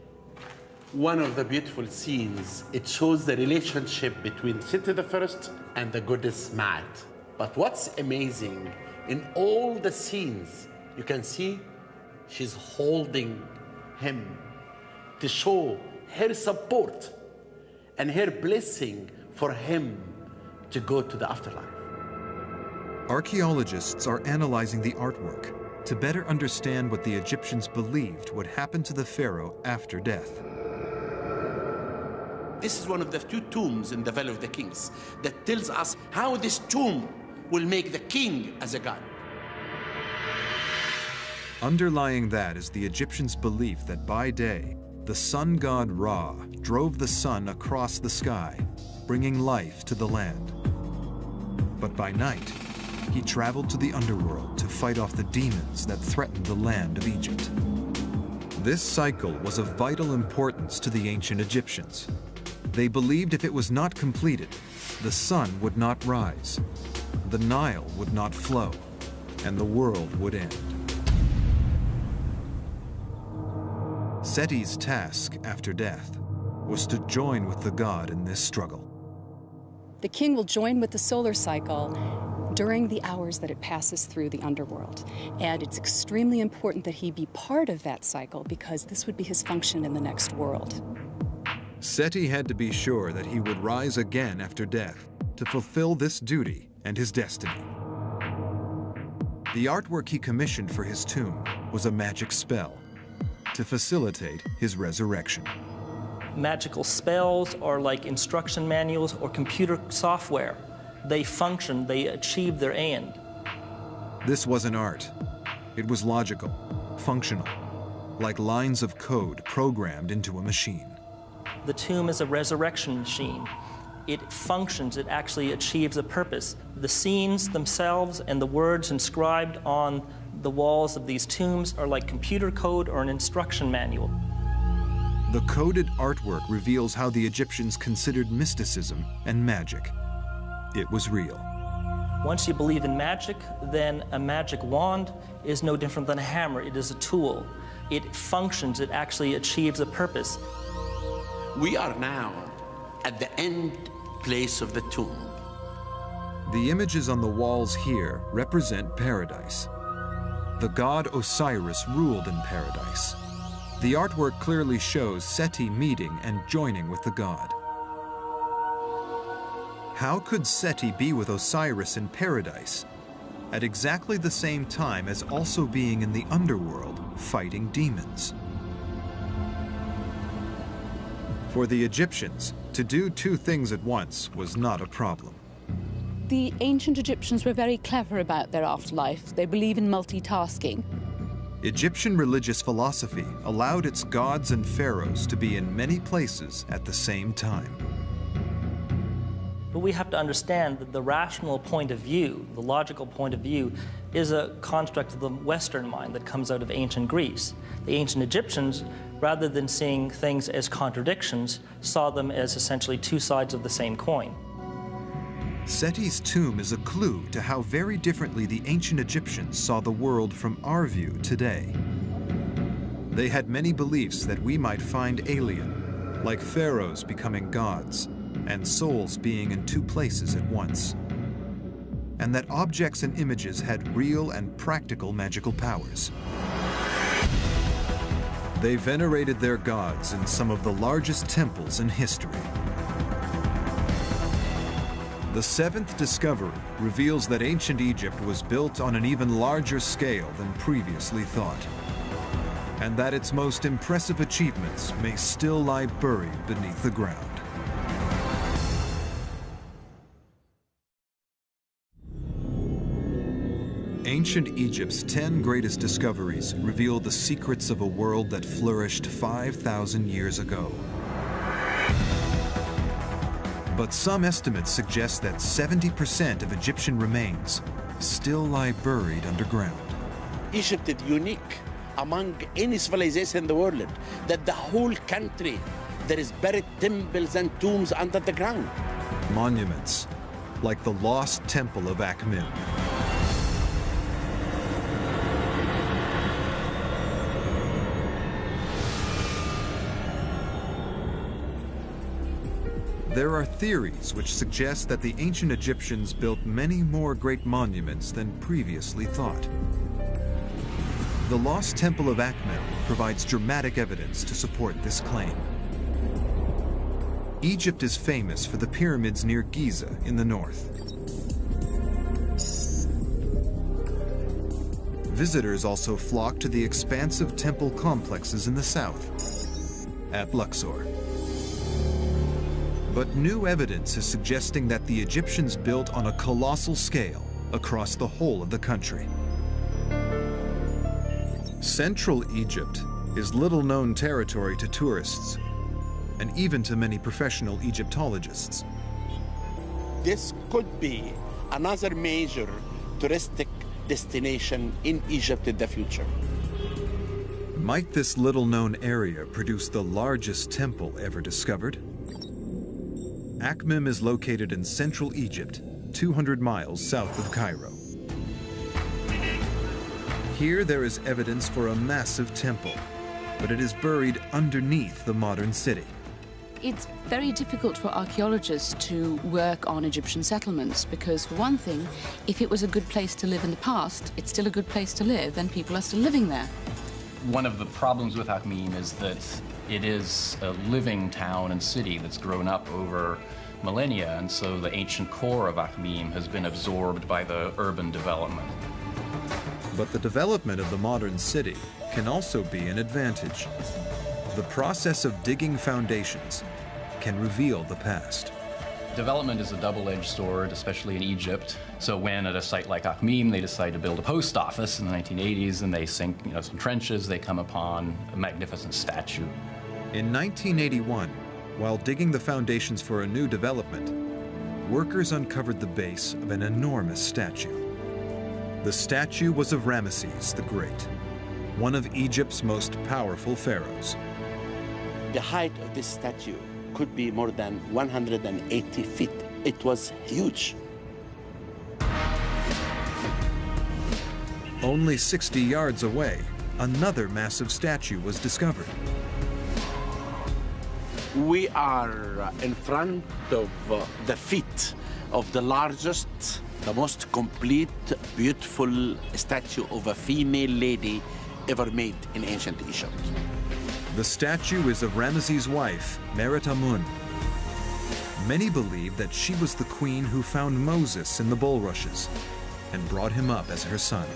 One of the beautiful scenes, it shows the relationship between Seti I and the goddess Maat. But what's amazing, in all the scenes, you can see she's holding him to show her support and her blessing for him to go to the afterlife. Archaeologists are analyzing the artwork to better understand what the Egyptians believed would happen to the pharaoh after death. This is one of the two tombs in the Valley of the Kings that tells us how this tomb will make the king as a god. Underlying that is the Egyptians' belief that by day, the sun god Ra drove the sun across the sky, bringing life to the land. But by night, he traveled to the underworld to fight off the demons that threatened the land of Egypt. This cycle was of vital importance to the ancient Egyptians. They believed if it was not completed, the sun would not rise, the Nile would not flow, and the world would end. Seti's task after death was to join with the god in this struggle. The king will join with the solar cycle during the hours that it passes through the underworld. And it's extremely important that he be part of that cycle because this would be his function in the next world. Seti had to be sure that he would rise again after death to fulfill this duty and his destiny. The artwork he commissioned for his tomb was a magic spell to facilitate his resurrection. Magical spells are like instruction manuals or computer software. They function, they achieve their end. This wasn't art. It was logical, functional, like lines of code programmed into a machine. The tomb is a resurrection machine. It functions, it actually achieves a purpose. The scenes themselves and the words inscribed on the walls of these tombs are like computer code or an instruction manual. The coded artwork reveals how the Egyptians considered mysticism and magic. It was real. Once you believe in magic, then a magic wand is no different than a hammer. It is a tool. It functions, it actually achieves a purpose. We are now at the end place of the tomb. The images on the walls here represent paradise. The god Osiris ruled in paradise. The artwork clearly shows Seti meeting and joining with the god. How could Seti be with Osiris in paradise at exactly the same time as also being in the underworld fighting demons? For the Egyptians, to do two things at once was not a problem. The ancient Egyptians were very clever about their afterlife. They believe in multitasking. Egyptian religious philosophy allowed its gods and pharaohs to be in many places at the same time. But we have to understand that the rational point of view, the logical point of view, is a construct of the Western mind that comes out of ancient Greece. The ancient Egyptians, rather than seeing things as contradictions, saw them as essentially two sides of the same coin. Seti's tomb is a clue to how very differently the ancient Egyptians saw the world from our view today. They had many beliefs that we might find alien, like pharaohs becoming gods, and souls being in two places at once, and that objects and images had real and practical magical powers. They venerated their gods in some of the largest temples in history. The seventh discovery reveals that ancient Egypt was built on an even larger scale than previously thought, and that its most impressive achievements may still lie buried beneath the ground. Ancient Egypt's 10 greatest discoveries reveal the secrets of a world that flourished 5,000 years ago. But some estimates suggest that 70% of Egyptian remains still lie buried underground. Egypt is unique among any civilization in the world, that the whole country, there is buried temples and tombs under the ground. Monuments, like the lost temple of Akhmim. There are theories which suggest that the ancient Egyptians built many more great monuments than previously thought. The lost temple of Akhmim provides dramatic evidence to support this claim. Egypt is famous for the pyramids near Giza in the north. Visitors also flock to the expansive temple complexes in the south, at Luxor. But new evidence is suggesting that the Egyptians built on a colossal scale across the whole of the country. Central Egypt is little-known territory to tourists, and even to many professional Egyptologists. This could be another major touristic destination in Egypt in the future. Might this little-known area produce the largest temple ever discovered? Akhmim is located in central Egypt, 200 miles south of Cairo. Here there is evidence for a massive temple, but it is buried underneath the modern city. It's very difficult for archaeologists to work on Egyptian settlements because, for one thing, if it was a good place to live in the past, it's still a good place to live and people are still living there. One of the problems with Akhmim is that it is a living town and city that's grown up over millennia, and so the ancient core of Akhmim has been absorbed by the urban development. But the development of the modern city can also be an advantage. The process of digging foundations can reveal the past. Development is a double-edged sword, especially in Egypt. So when at a site like Akhmim they decide to build a post office in the 1980s and they sink some trenches, they come upon a magnificent statue. In 1981, while digging the foundations for a new development, workers uncovered the base of an enormous statue. The statue was of Ramesses the Great, one of Egypt's most powerful pharaohs. The height of this statue could be more than 180 feet. It was huge. Only 60 yards away, another massive statue was discovered. We are in front of the feet of the largest, the most complete, beautiful statue of a female lady ever made in ancient Egypt. The statue is of Ramesses' wife, Merit-Amun. Many believe that she was the queen who found Moses in the bulrushes and brought him up as her son.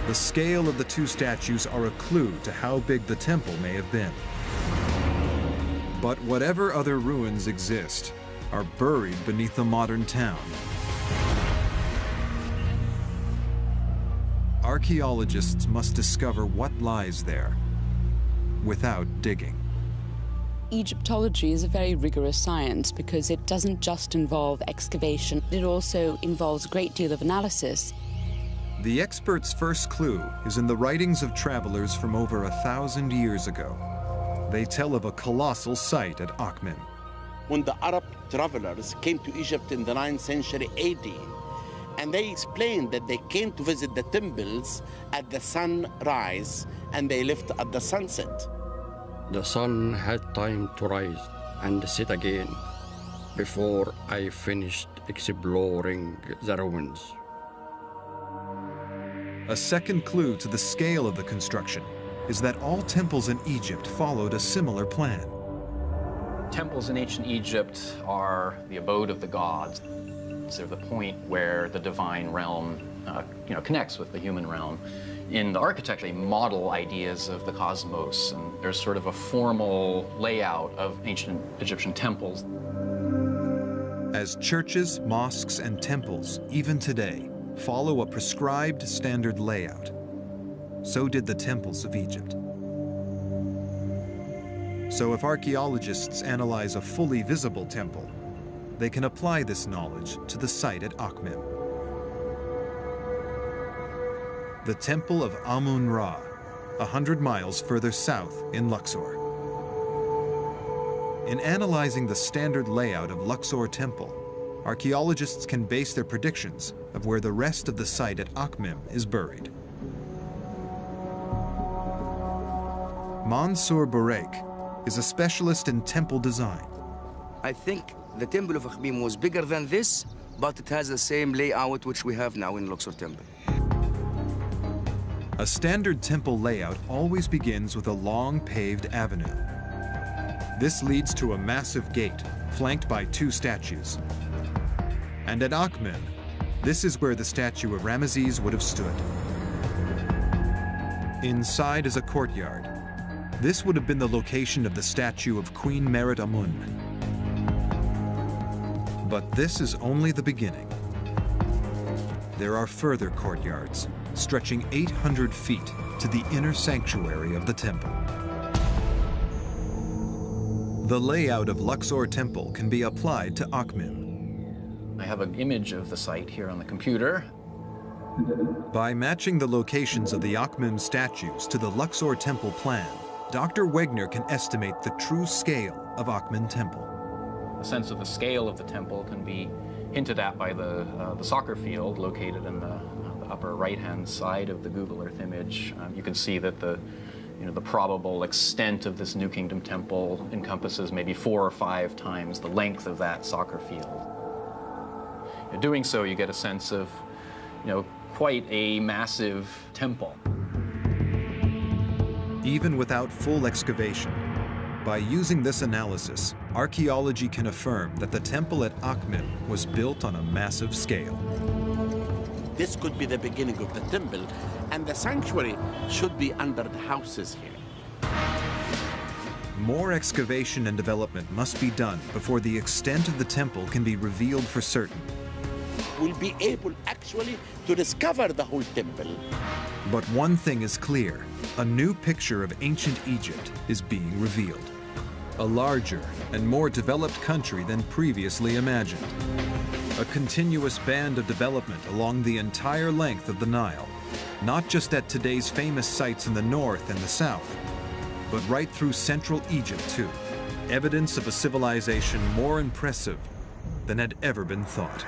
The scale of the two statues are a clue to how big the temple may have been. But whatever other ruins exist are buried beneath the modern town. Archaeologists must discover what lies there without digging. Egyptology is a very rigorous science because it doesn't just involve excavation, it also involves a great deal of analysis. The expert's first clue is in the writings of travelers from over 1,000 years ago. They tell of a colossal site at Akhmim. When the Arab travelers came to Egypt in the 9th century AD, and they explained that they came to visit the temples at the sunrise and they left at the sunset. The sun had time to rise and set again before I finished exploring the ruins. A second clue to the scale of the construction is that all temples in Egypt followed a similar plan. Temples in ancient Egypt are the abode of the gods. They're the point where the divine realm connects with the human realm. In the architecture, they model ideas of the cosmos, and there's sort of a formal layout of ancient Egyptian temples. As churches, mosques, and temples, even today, follow a prescribed standard layout, so did the temples of Egypt. So if archaeologists analyze a fully visible temple, they can apply this knowledge to the site at Akhmim. the Temple of Amun-Ra, 100 miles further south in Luxor. In analyzing the standard layout of Luxor Temple, archaeologists can base their predictions of where the rest of the site at Akhmim is buried. Mansour Bourek is a specialist in temple design. I think the Temple of Akhmim was bigger than this, but it has the same layout which we have now in Luxor Temple. A standard temple layout always begins with a long paved avenue. This leads to a massive gate flanked by 2 statues. And at Akhmim, this is where the statue of Ramesses would have stood. Inside is a courtyard. This would have been the location of the statue of Queen Merit Amun. But this is only the beginning. There are further courtyards, stretching 800 feet to the inner sanctuary of the temple. The layout of Luxor Temple can be applied to Akhmim. I have an image of the site here on the computer. By matching the locations of the Akhmim statues to the Luxor Temple plan, Dr. Wegner can estimate the true scale of Akhmim Temple. A sense of the scale of the temple can be hinted at by the soccer field located in the upper right-hand side of the Google Earth image. You can see that the probable extent of this New Kingdom temple encompasses maybe 4 or 5 times the length of that soccer field. Doing so, you get a sense of, quite a massive temple. Even without full excavation, by using this analysis, archaeology can affirm that the temple at Akhmim was built on a massive scale. This could be the beginning of the temple, and the sanctuary should be under the houses here. More excavation and development must be done before the extent of the temple can be revealed for certain. We'll be able actually to discover the whole temple. But one thing is clear: a new picture of ancient Egypt is being revealed. A larger and more developed country than previously imagined. A continuous band of development along the entire length of the Nile, not just at today's famous sites in the north and the south, but right through central Egypt too. Evidence of a civilization more impressive than had ever been thought.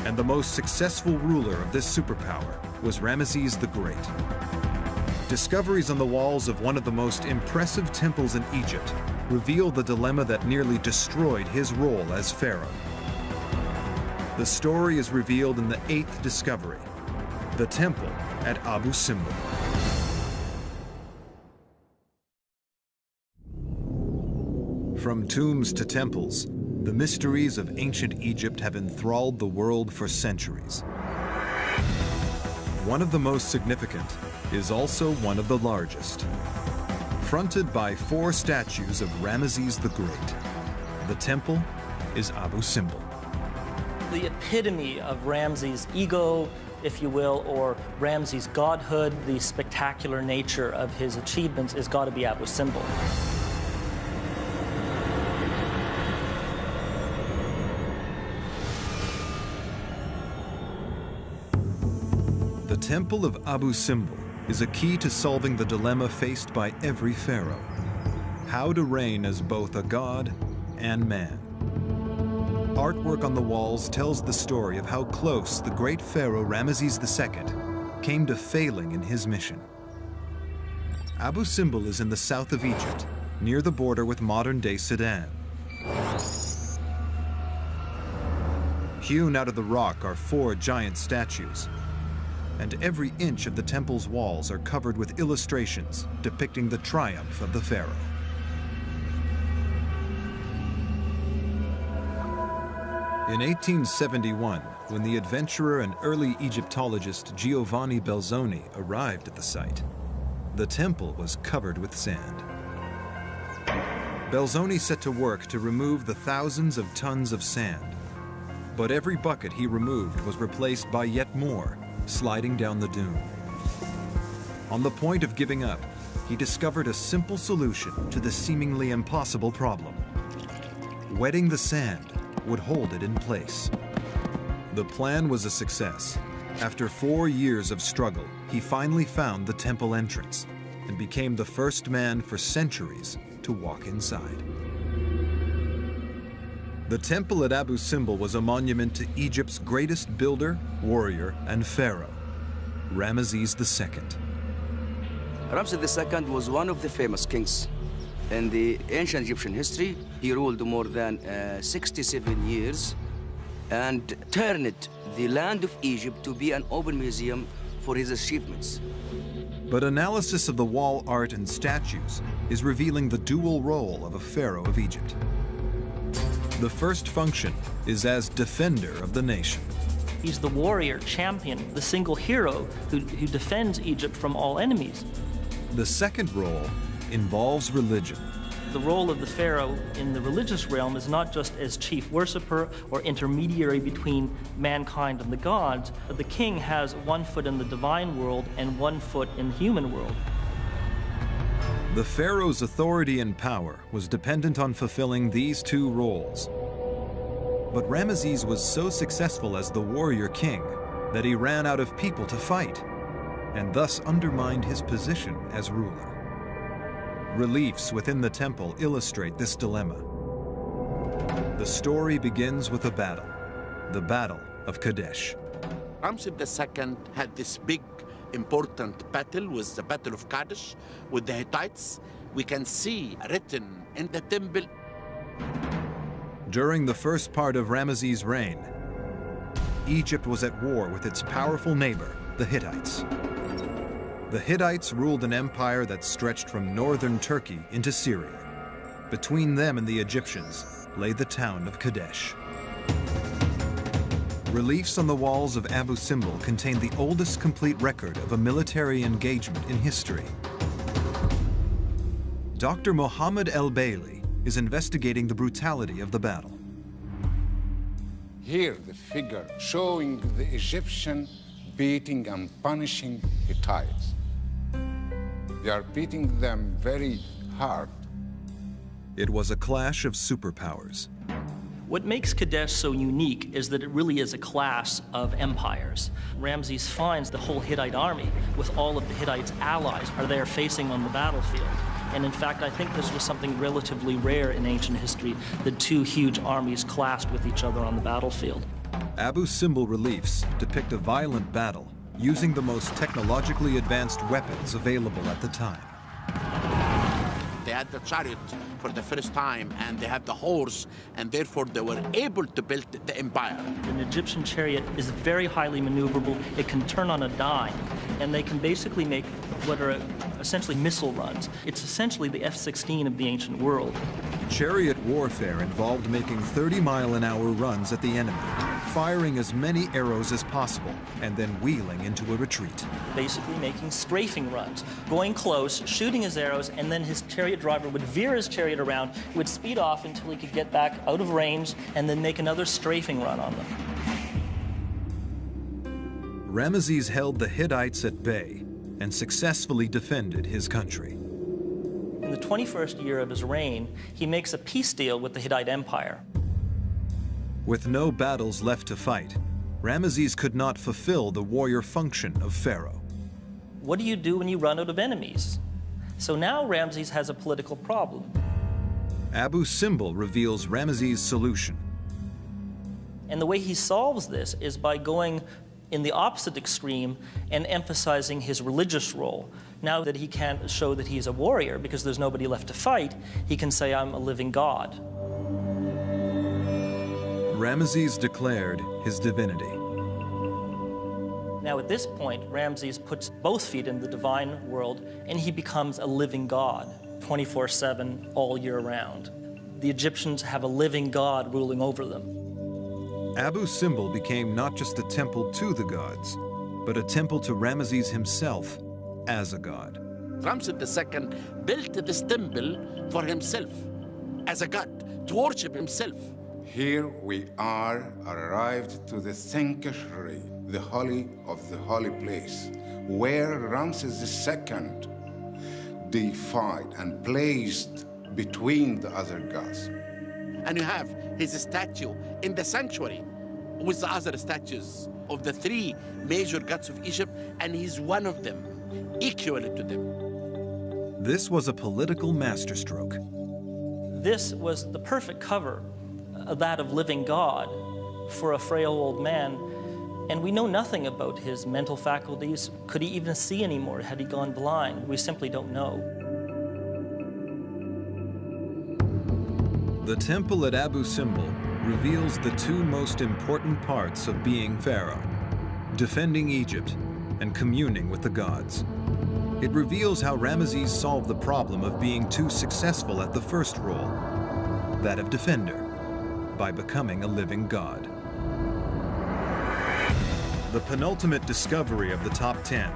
And the most successful ruler of this superpower was Ramesses the Great. Discoveries on the walls of one of the most impressive temples in Egypt reveal the dilemma that nearly destroyed his role as pharaoh. The story is revealed in the 8th discovery, the temple at Abu Simbel. From tombs to temples, the mysteries of ancient Egypt have enthralled the world for centuries. One of the most significant is also one of the largest. Fronted by 4 statues of Ramesses the Great, the temple is Abu Simbel. The epitome of Ramses' ego, if you will, or Ramses' godhood, the spectacular nature of his achievements has got to be Abu Simbel. The Temple of Abu Simbel is a key to solving the dilemma faced by every pharaoh: how to reign as both a god and man. Artwork on the walls tells the story of how close the great pharaoh Ramesses II came to failing in his mission. Abu Simbel is in the south of Egypt, near the border with modern-day Sudan. Hewn out of the rock are 4 giant statues, and every inch of the temple's walls are covered with illustrations depicting the triumph of the pharaoh. In 1871, when the adventurer and early Egyptologist Giovanni Belzoni arrived at the site, the temple was covered with sand. Belzoni set to work to remove the thousands of tons of sand, but every bucket he removed was replaced by yet more, sliding down the dune. On the point of giving up, he discovered a simple solution to the seemingly impossible problem. Wetting the sand would hold it in place. The plan was a success, After 4 years of struggle, he finally found the temple entrance and became the first man for centuries to walk inside. The temple at Abu Simbel was a monument to Egypt's greatest builder, warrior, and pharaoh, Ramesses II. Ramses II was one of the famous kings. In the ancient Egyptian history, he ruled more than 67 years and turned the land of Egypt to be an open museum for his achievements. But analysis of the wall art and statues is revealing the dual role of a pharaoh of Egypt. The first function is as defender of the nation. He's the warrior, champion, the single hero who defends Egypt from all enemies. The second role involves religion. The role of the pharaoh in the religious realm is not just as chief worshipper or intermediary between mankind and the gods, but the king has one foot in the divine world and one foot in the human world. The pharaoh's authority and power was dependent on fulfilling these two roles. But Ramesses was so successful as the warrior king that he ran out of people to fight, and thus undermined his position as ruler. Reliefs within the temple illustrate this dilemma. The story begins with a battle, the Battle of Kadesh. Ramses II had this big, important battle with the Battle of Kadesh with the Hittites. We can see written in the temple. During the first part of Ramesses' reign, Egypt was at war with its powerful neighbor, the Hittites. The Hittites ruled an empire that stretched from northern Turkey into Syria. Between them and the Egyptians lay the town of Kadesh. Reliefs on the walls of Abu Simbel contain the oldest complete record of a military engagement in history. Dr. Mohammed El-Bailey is investigating the brutality of the battle. Here, the figure showing the Egyptian beating and punishing Hittites. They are beating them very hard. It was a clash of superpowers. What makes Kadesh so unique is that it really is a clash of empires. Ramses finds the whole Hittite army with all of the Hittites' allies are there facing on the battlefield. And in fact, I think this was something relatively rare in ancient history, that two huge armies clashed with each other on the battlefield. Abu Simbel reliefs depict a violent battle using the most technologically advanced weapons available at the time. They had the chariot for the first time, and they had the horse, and therefore they were able to build the empire. An Egyptian chariot is very highly maneuverable. It can turn on a dime, and they can basically make what are essentially missile runs. It's essentially the F-16 of the ancient world. Chariot warfare involved making 30-mile-an-hour runs at the enemy, firing as many arrows as possible, and then wheeling into a retreat. Basically making strafing runs, going close, shooting his arrows, and then his chariot driver would veer his chariot around, would speed off until he could get back out of range, and then make another strafing run on them. Ramesses held the Hittites at bay and successfully defended his country. In the 21st year of his reign, he makes a peace deal with the Hittite Empire. With no battles left to fight, Ramesses could not fulfill the warrior function of pharaoh. What do you do when you run out of enemies? So now Ramses has a political problem. Abu Simbel reveals Ramesses' solution. And the way he solves this is by going in the opposite extreme and emphasizing his religious role. Now that he can't show that he's a warrior because there's nobody left to fight, he can say, I'm a living god. Ramesses declared his divinity. Now at this point, Ramses puts both feet in the divine world and he becomes a living god, 24/7, all year round. The Egyptians have a living god ruling over them. Abu Simbel became not just a temple to the gods, but a temple to Ramesses himself as a god. Ramses II built this temple for himself, as a god, to worship himself. Here we are arrived to the sanctuary, the holy of the holy place, where Ramses II deified and placed between the other gods. And you have his statue in the sanctuary. with the other statues of the three major gods of Egypt, and he's one of them, equal to them. This was a political masterstroke. This was the perfect cover, that of living God, for a frail old man. And we know nothing about his mental faculties. Could he even see anymore? Had he gone blind? We simply don't know. The temple at Abu Simbel reveals the two most important parts of being pharaoh: defending Egypt and communing with the gods. It reveals how Ramesses solved the problem of being too successful at the first role, that of defender, by becoming a living god. The penultimate discovery of the top 10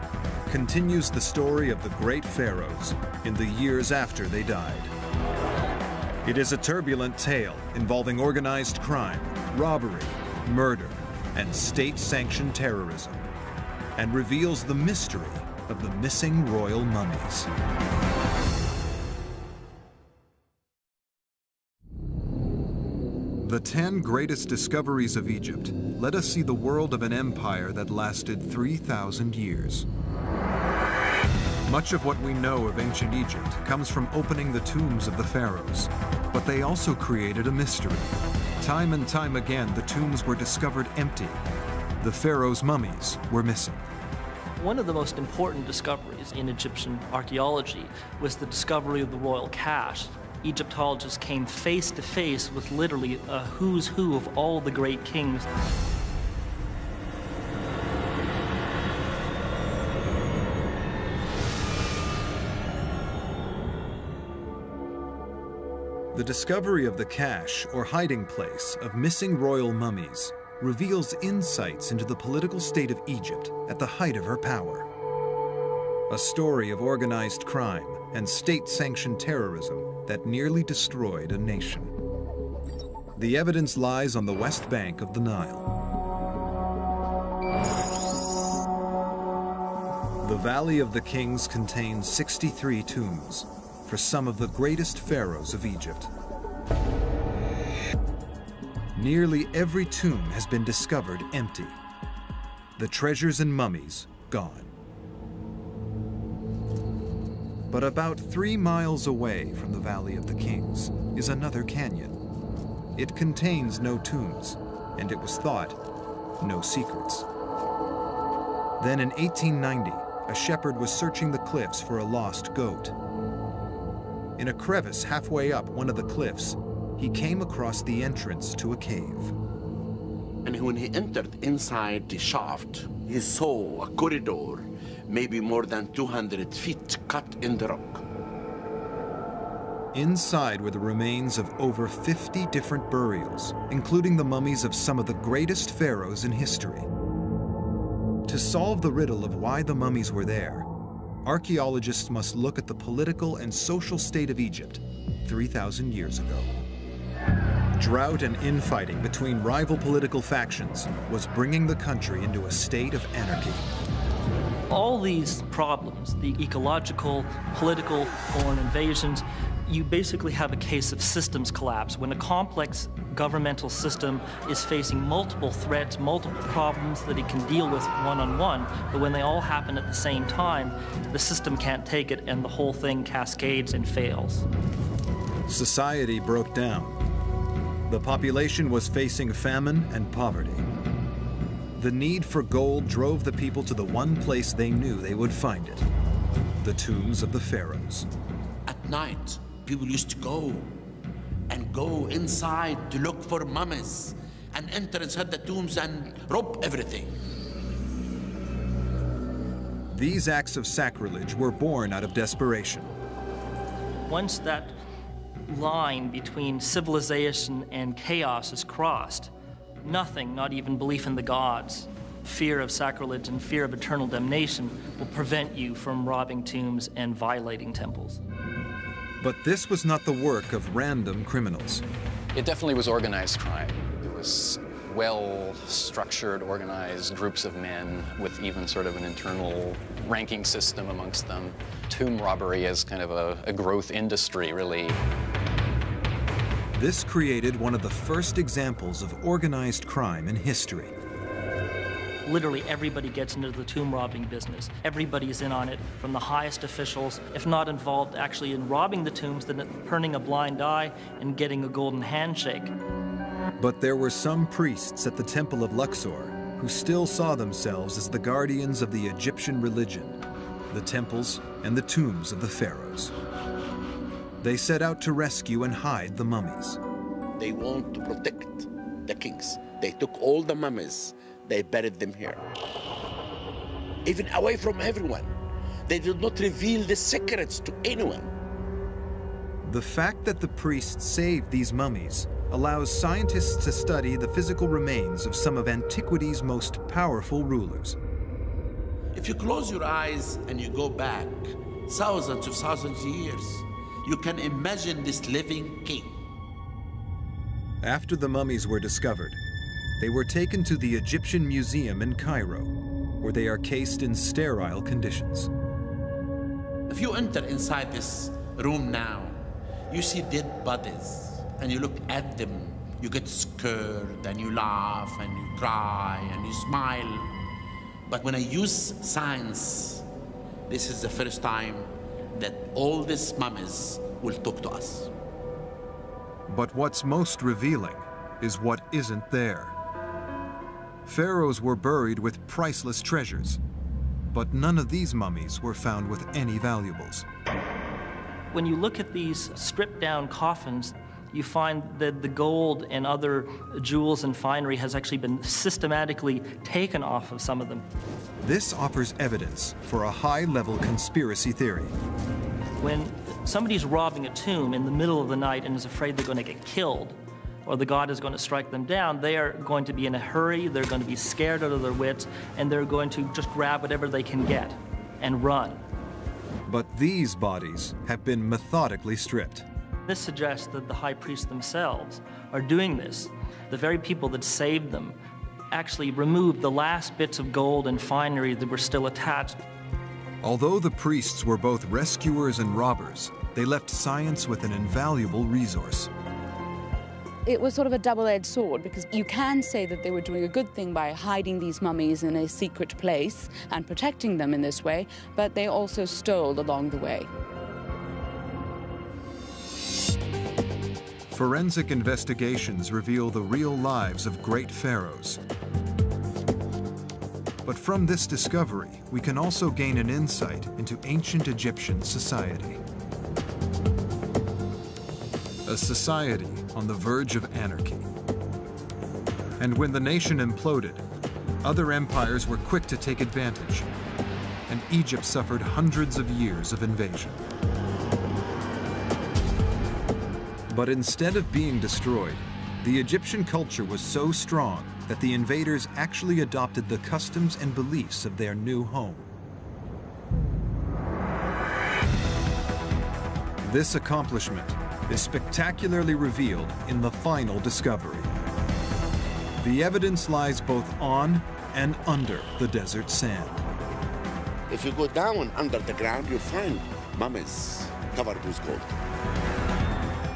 continues the story of the great pharaohs in the years after they died. It is a turbulent tale involving organized crime, robbery, murder, and state-sanctioned terrorism, and reveals the mystery of the missing royal mummies. The 10 greatest discoveries of Egypt let us see the world of an empire that lasted 3,000 years. Much of what we know of ancient Egypt comes from opening the tombs of the pharaohs, but they also created a mystery. Time and time again, the tombs were discovered empty. The pharaohs' mummies were missing. One of the most important discoveries in Egyptian archaeology was the discovery of the royal cache. Egyptologists came face to face with literally a who's who of all the great kings. The discovery of the cache, or hiding place, of missing royal mummies reveals insights into the political state of Egypt at the height of her power. A story of organized crime and state-sanctioned terrorism that nearly destroyed a nation. The evidence lies on the west bank of the Nile. The Valley of the Kings contains 63 tombs for some of the greatest pharaohs of Egypt. Nearly every tomb has been discovered empty. The treasures and mummies gone. But about 3 miles away from the Valley of the Kings is another canyon. It contains no tombs, and it was thought, no secrets. Then in 1890, a shepherd was searching the cliffs for a lost goat. In a crevice halfway up one of the cliffs, he came across the entrance to a cave. And when he entered inside the shaft, he saw a corridor, maybe more than 200 feet, cut in the rock. Inside were the remains of over 50 different burials, including the mummies of some of the greatest pharaohs in history. To solve the riddle of why the mummies were there, archaeologists must look at the political and social state of Egypt 3,000 years ago. Drought and infighting between rival political factions was bringing the country into a state of anarchy. All these problems, the ecological, political, foreign invasions, you basically have a case of systems collapse. When a complex governmental system is facing multiple threats, multiple problems that it can deal with one-on-one, but when they all happen at the same time, the system can't take it and the whole thing cascades and fails. Society broke down. The population was facing famine and poverty. The need for gold drove the people to the one place they knew they would find it: the tombs of the pharaohs. At night, people used to go inside to look for mummies and enter inside the tombs and rob everything. These acts of sacrilege were born out of desperation. Once that line between civilization and chaos is crossed, nothing, not even belief in the gods, fear of sacrilege and fear of eternal damnation, will prevent you from robbing tombs and violating temples. But this was not the work of random criminals. It definitely was organized crime. It was well-structured, organized groups of men with even sort of an internal ranking system amongst them. Tomb robbery is kind of a growth industry, really. This created one of the first examples of organized crime in history. Literally everybody gets into the tomb robbing business. Everybody's in on it, from the highest officials, if not involved actually in robbing the tombs, then turning a blind eye and getting a golden handshake. But there were some priests at the Temple of Luxor who still saw themselves as the guardians of the Egyptian religion, the temples and the tombs of the pharaohs. They set out to rescue and hide the mummies. They want to protect the kings. They took all the mummies, they buried them here. Even away from everyone. They did not reveal the secrets to anyone. The fact that the priests saved these mummies allows scientists to study the physical remains of some of antiquity's most powerful rulers. If you close your eyes and you go back thousands of years, you can imagine this living king. After the mummies were discovered, they were taken to the Egyptian Museum in Cairo, where they are cased in sterile conditions. If you enter inside this room now, you see dead bodies, and you look at them, you get scared, and you laugh, and you cry, and you smile. But when I use science, this is the first time that all these mummies will talk to us. But what's most revealing is what isn't there. Pharaohs were buried with priceless treasures, but none of these mummies were found with any valuables. When you look at these stripped down coffins, you find that the gold and other jewels and finery has actually been systematically taken off of some of them. This offers evidence for a high-level conspiracy theory. When somebody's robbing a tomb in the middle of the night and is afraid they're going to get killed, or the god is going to strike them down, they are going to be in a hurry, they're going to be scared out of their wits, and they're going to just grab whatever they can get and run. But these bodies have been methodically stripped. This suggests that the high priests themselves are doing this. The very people that saved them actually removed the last bits of gold and finery that were still attached. Although the priests were both rescuers and robbers, they left science with an invaluable resource. It was sort of a double-edged sword, because you can say that they were doing a good thing by hiding these mummies in a secret place and protecting them in this way, but they also stole along the way. Forensic investigations reveal the real lives of great pharaohs. But from this discovery, we can also gain an insight into ancient Egyptian society. A society on the verge of anarchy. And when the nation imploded, other empires were quick to take advantage, and Egypt suffered hundreds of years of invasion. But instead of being destroyed, the Egyptian culture was so strong that the invaders actually adopted the customs and beliefs of their new home. This accomplishment is spectacularly revealed in the final discovery. The evidence lies both on and under the desert sand. If you go down under the ground, you'll find mummies covered with gold.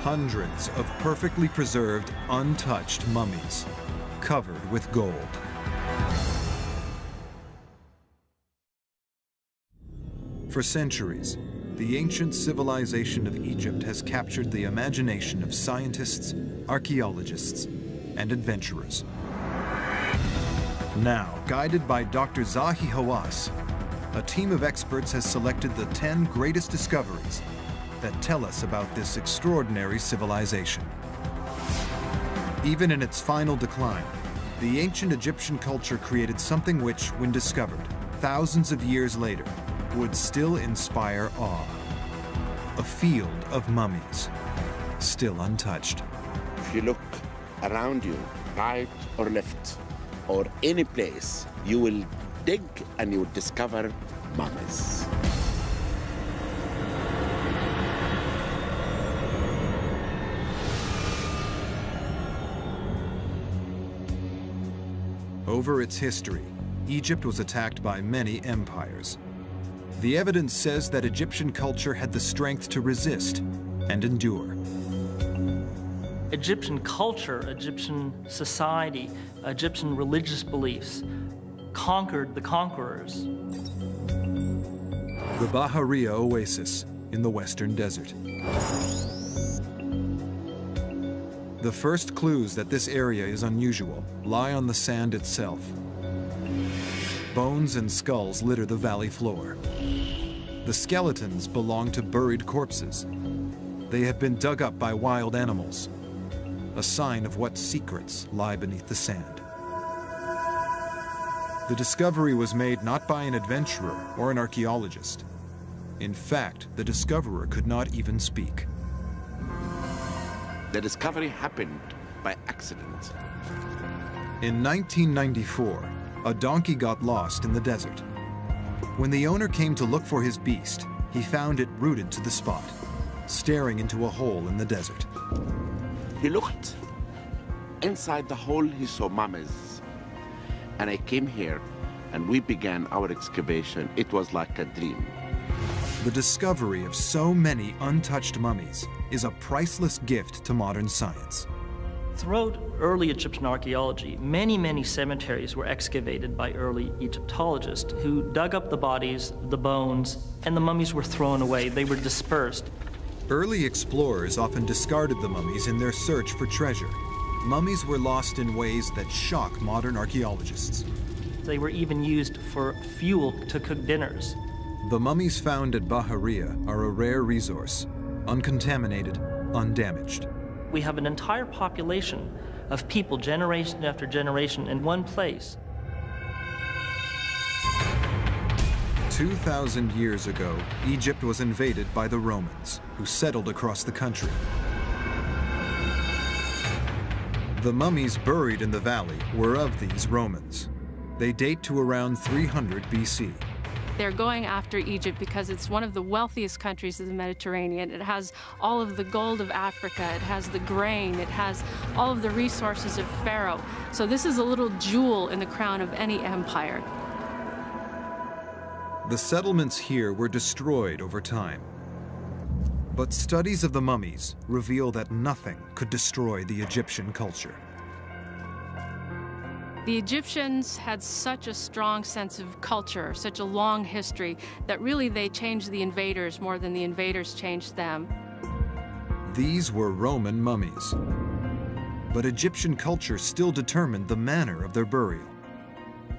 Hundreds of perfectly preserved, untouched mummies covered with gold. For centuries, the ancient civilization of Egypt has captured the imagination of scientists, archaeologists, and adventurers. Now, guided by Dr. Zahi Hawass, a team of experts has selected the 10 greatest discoveries that tell us about this extraordinary civilization. Even in its final decline, the ancient Egyptian culture created something which, when discovered thousands of years later, would still inspire awe. A field of mummies, still untouched. If you look around you, right or left, or any place, you will dig and you will discover mummies. Over its history, Egypt was attacked by many empires. The evidence says that Egyptian culture had the strength to resist and endure. Egyptian culture, Egyptian society, Egyptian religious beliefs conquered the conquerors. The Bahariya Oasis in the Western Desert. The first clues that this area is unusual lie on the sand itself. Bones and skulls litter the valley floor. The skeletons belong to buried corpses. They have been dug up by wild animals, a sign of what secrets lie beneath the sand. The discovery was made not by an adventurer or an archaeologist. In fact, the discoverer could not even speak. The discovery happened by accident. In 1994, a donkey got lost in the desert. When the owner came to look for his beast, he found it rooted to the spot, staring into a hole in the desert. He looked. Inside the hole, he saw mummies. And I came here, and we began our excavation. It was like a dream. The discovery of so many untouched mummies is a priceless gift to modern science. Throughout early Egyptian archaeology, many cemeteries were excavated by early Egyptologists who dug up the bodies, the bones, and the mummies were thrown away. They were dispersed. Early explorers often discarded the mummies in their search for treasure. Mummies were lost in ways that shock modern archaeologists. They were even used for fuel to cook dinners. The mummies found at Bahariya are a rare resource, uncontaminated, undamaged. We have an entire population of people, generation after generation, in one place. 2,000 years ago, Egypt was invaded by the Romans, who settled across the country. The mummies buried in the valley were of these Romans. They date to around 300 BC. They're going after Egypt because it's one of the wealthiest countries of the Mediterranean. It has all of the gold of Africa, it has the grain, it has all of the resources of Pharaoh. So this is a little jewel in the crown of any empire. The settlements here were destroyed over time. But studies of the mummies reveal that nothing could destroy the Egyptian culture. The Egyptians had such a strong sense of culture, such a long history, that really they changed the invaders more than the invaders changed them. These were Roman mummies. But Egyptian culture still determined the manner of their burial.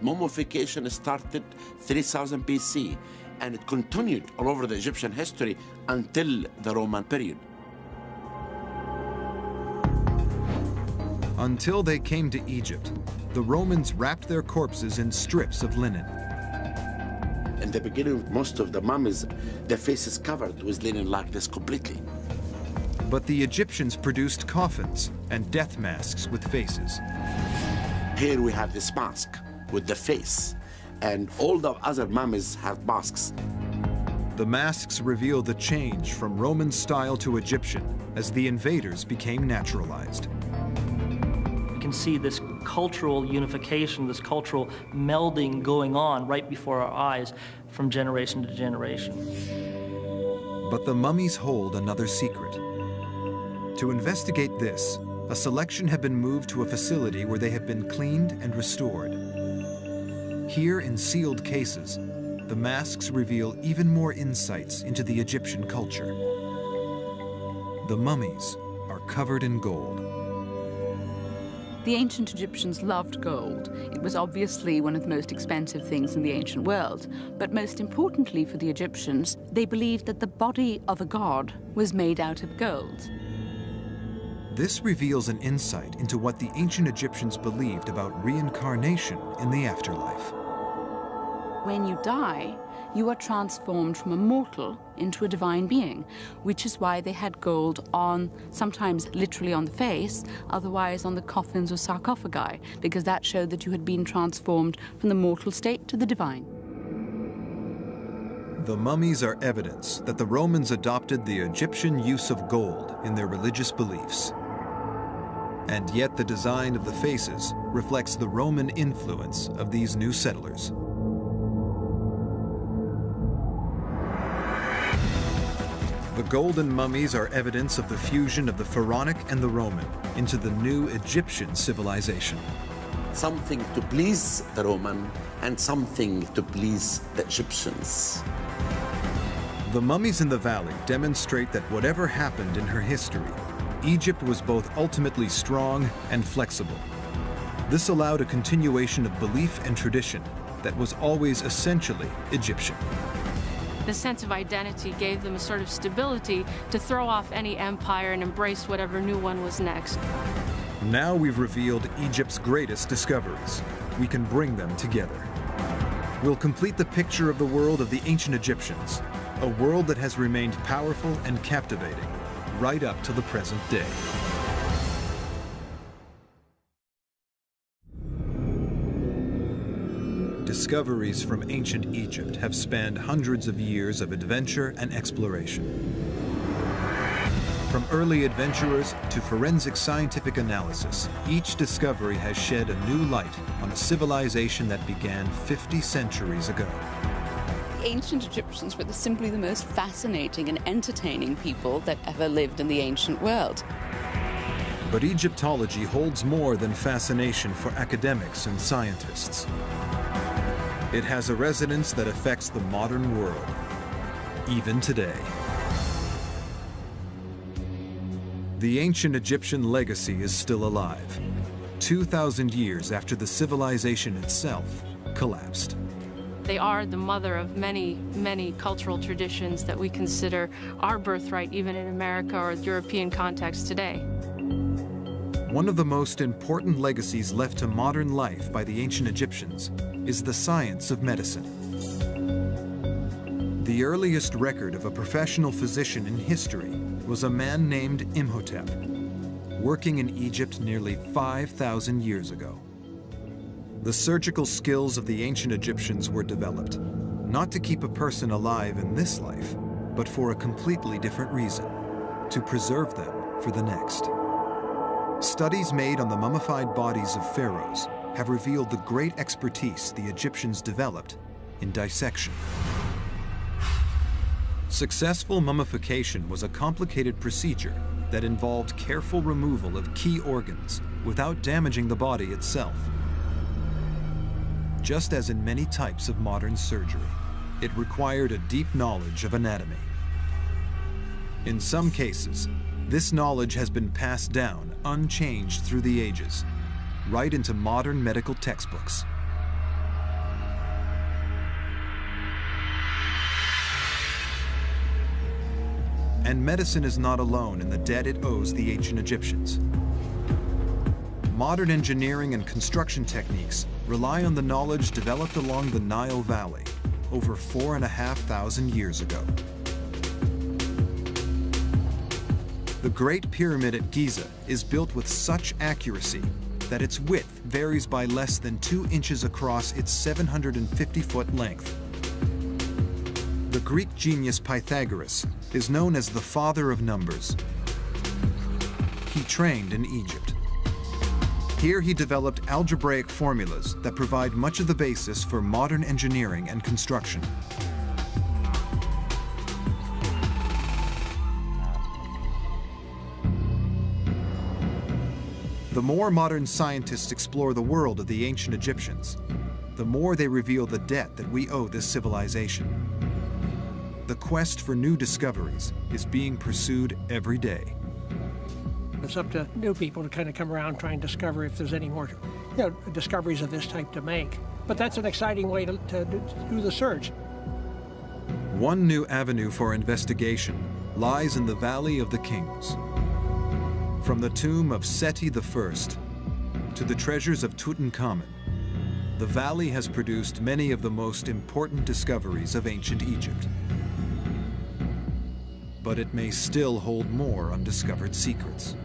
Mummification started 3000 BC, and it continued all over the Egyptian history until the Roman period. Until they came to Egypt, the Romans wrapped their corpses in strips of linen. In the beginning, most of the mummies, their faces covered with linen like this completely. But the Egyptians produced coffins and death masks with faces. Here we have this mask with the face, and all the other mummies have masks. The masks reveal the change from Roman style to Egyptian as the invaders became naturalized. You can see this cultural unification, this cultural melding going on right before our eyes from generation to generation. But the mummies hold another secret. To investigate this, a selection had been moved to a facility where they have been cleaned and restored. Here in sealed cases, the masks reveal even more insights into the Egyptian culture. The mummies are covered in gold. The ancient Egyptians loved gold. It was obviously one of the most expensive things in the ancient world. But most importantly for the Egyptians, they believed that the body of a god was made out of gold. This reveals an insight into what the ancient Egyptians believed about reincarnation in the afterlife. When you die, you are transformed from a mortal into a divine being, which is why they had gold on, sometimes literally on the face, otherwise on the coffins or sarcophagi, because that showed that you had been transformed from the mortal state to the divine. The mummies are evidence that the Romans adopted the Egyptian use of gold in their religious beliefs. And yet the design of the faces reflects the Roman influence of these new settlers. The golden mummies are evidence of the fusion of the pharaonic and the Roman into the new Egyptian civilization. Something to please the Roman and something to please the Egyptians. The mummies in the valley demonstrate that whatever happened in her history, Egypt was both ultimately strong and flexible. This allowed a continuation of belief and tradition that was always essentially Egyptian. The sense of identity gave them a sort of stability to throw off any empire and embrace whatever new one was next. Now we've revealed Egypt's greatest discoveries. We can bring them together. We'll complete the picture of the world of the ancient Egyptians, a world that has remained powerful and captivating right up to the present day. Discoveries from ancient Egypt have spanned hundreds of years of adventure and exploration. From early adventurers to forensic scientific analysis, each discovery has shed a new light on a civilization that began 50 centuries ago. The ancient Egyptians were simply the most fascinating and entertaining people that ever lived in the ancient world. But Egyptology holds more than fascination for academics and scientists. It has a resonance that affects the modern world, even today. The ancient Egyptian legacy is still alive, 2,000 years after the civilization itself collapsed. They are the mother of many, many cultural traditions that we consider our birthright, even in America or European context today. One of the most important legacies left to modern life by the ancient Egyptians is the science of medicine. The earliest record of a professional physician in history was a man named Imhotep, working in Egypt nearly 5,000 years ago. The surgical skills of the ancient Egyptians were developed, not to keep a person alive in this life, but for a completely different reason, to preserve them for the next. Studies made on the mummified bodies of pharaohs have revealed the great expertise the Egyptians developed in dissection. Successful mummification was a complicated procedure that involved careful removal of key organs without damaging the body itself. Just as in many types of modern surgery, it required a deep knowledge of anatomy. In some cases, this knowledge has been passed down unchanged through the ages, right into modern medical textbooks. And medicine is not alone in the debt it owes the ancient Egyptians. Modern engineering and construction techniques rely on the knowledge developed along the Nile Valley over 4,500 years ago. The Great Pyramid at Giza is built with such accuracy that its width varies by less than 2 inches across its 750-foot length. The Greek genius Pythagoras is known as the father of numbers. He trained in Egypt. Here he developed algebraic formulas that provide much of the basis for modern engineering and construction. The more modern scientists explore the world of the ancient Egyptians, the more they reveal the debt that we owe this civilization. The quest for new discoveries is being pursued every day. It's up to new people to kind of come around, try and discover if there's any more discoveries of this type to make. But that's an exciting way to do the search. One new avenue for investigation lies in the Valley of the Kings. From the tomb of Seti I to the treasures of Tutankhamun, the valley has produced many of the most important discoveries of ancient Egypt. But it may still hold more undiscovered secrets.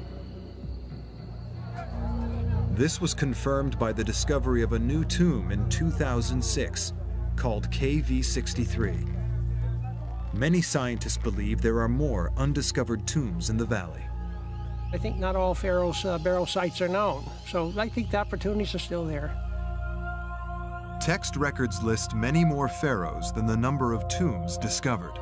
This was confirmed by the discovery of a new tomb in 2006 called KV63. Many scientists believe there are more undiscovered tombs in the valley. I think not all Pharaoh's burial sites are known, so I think the opportunities are still there. Text records list many more pharaohs than the number of tombs discovered.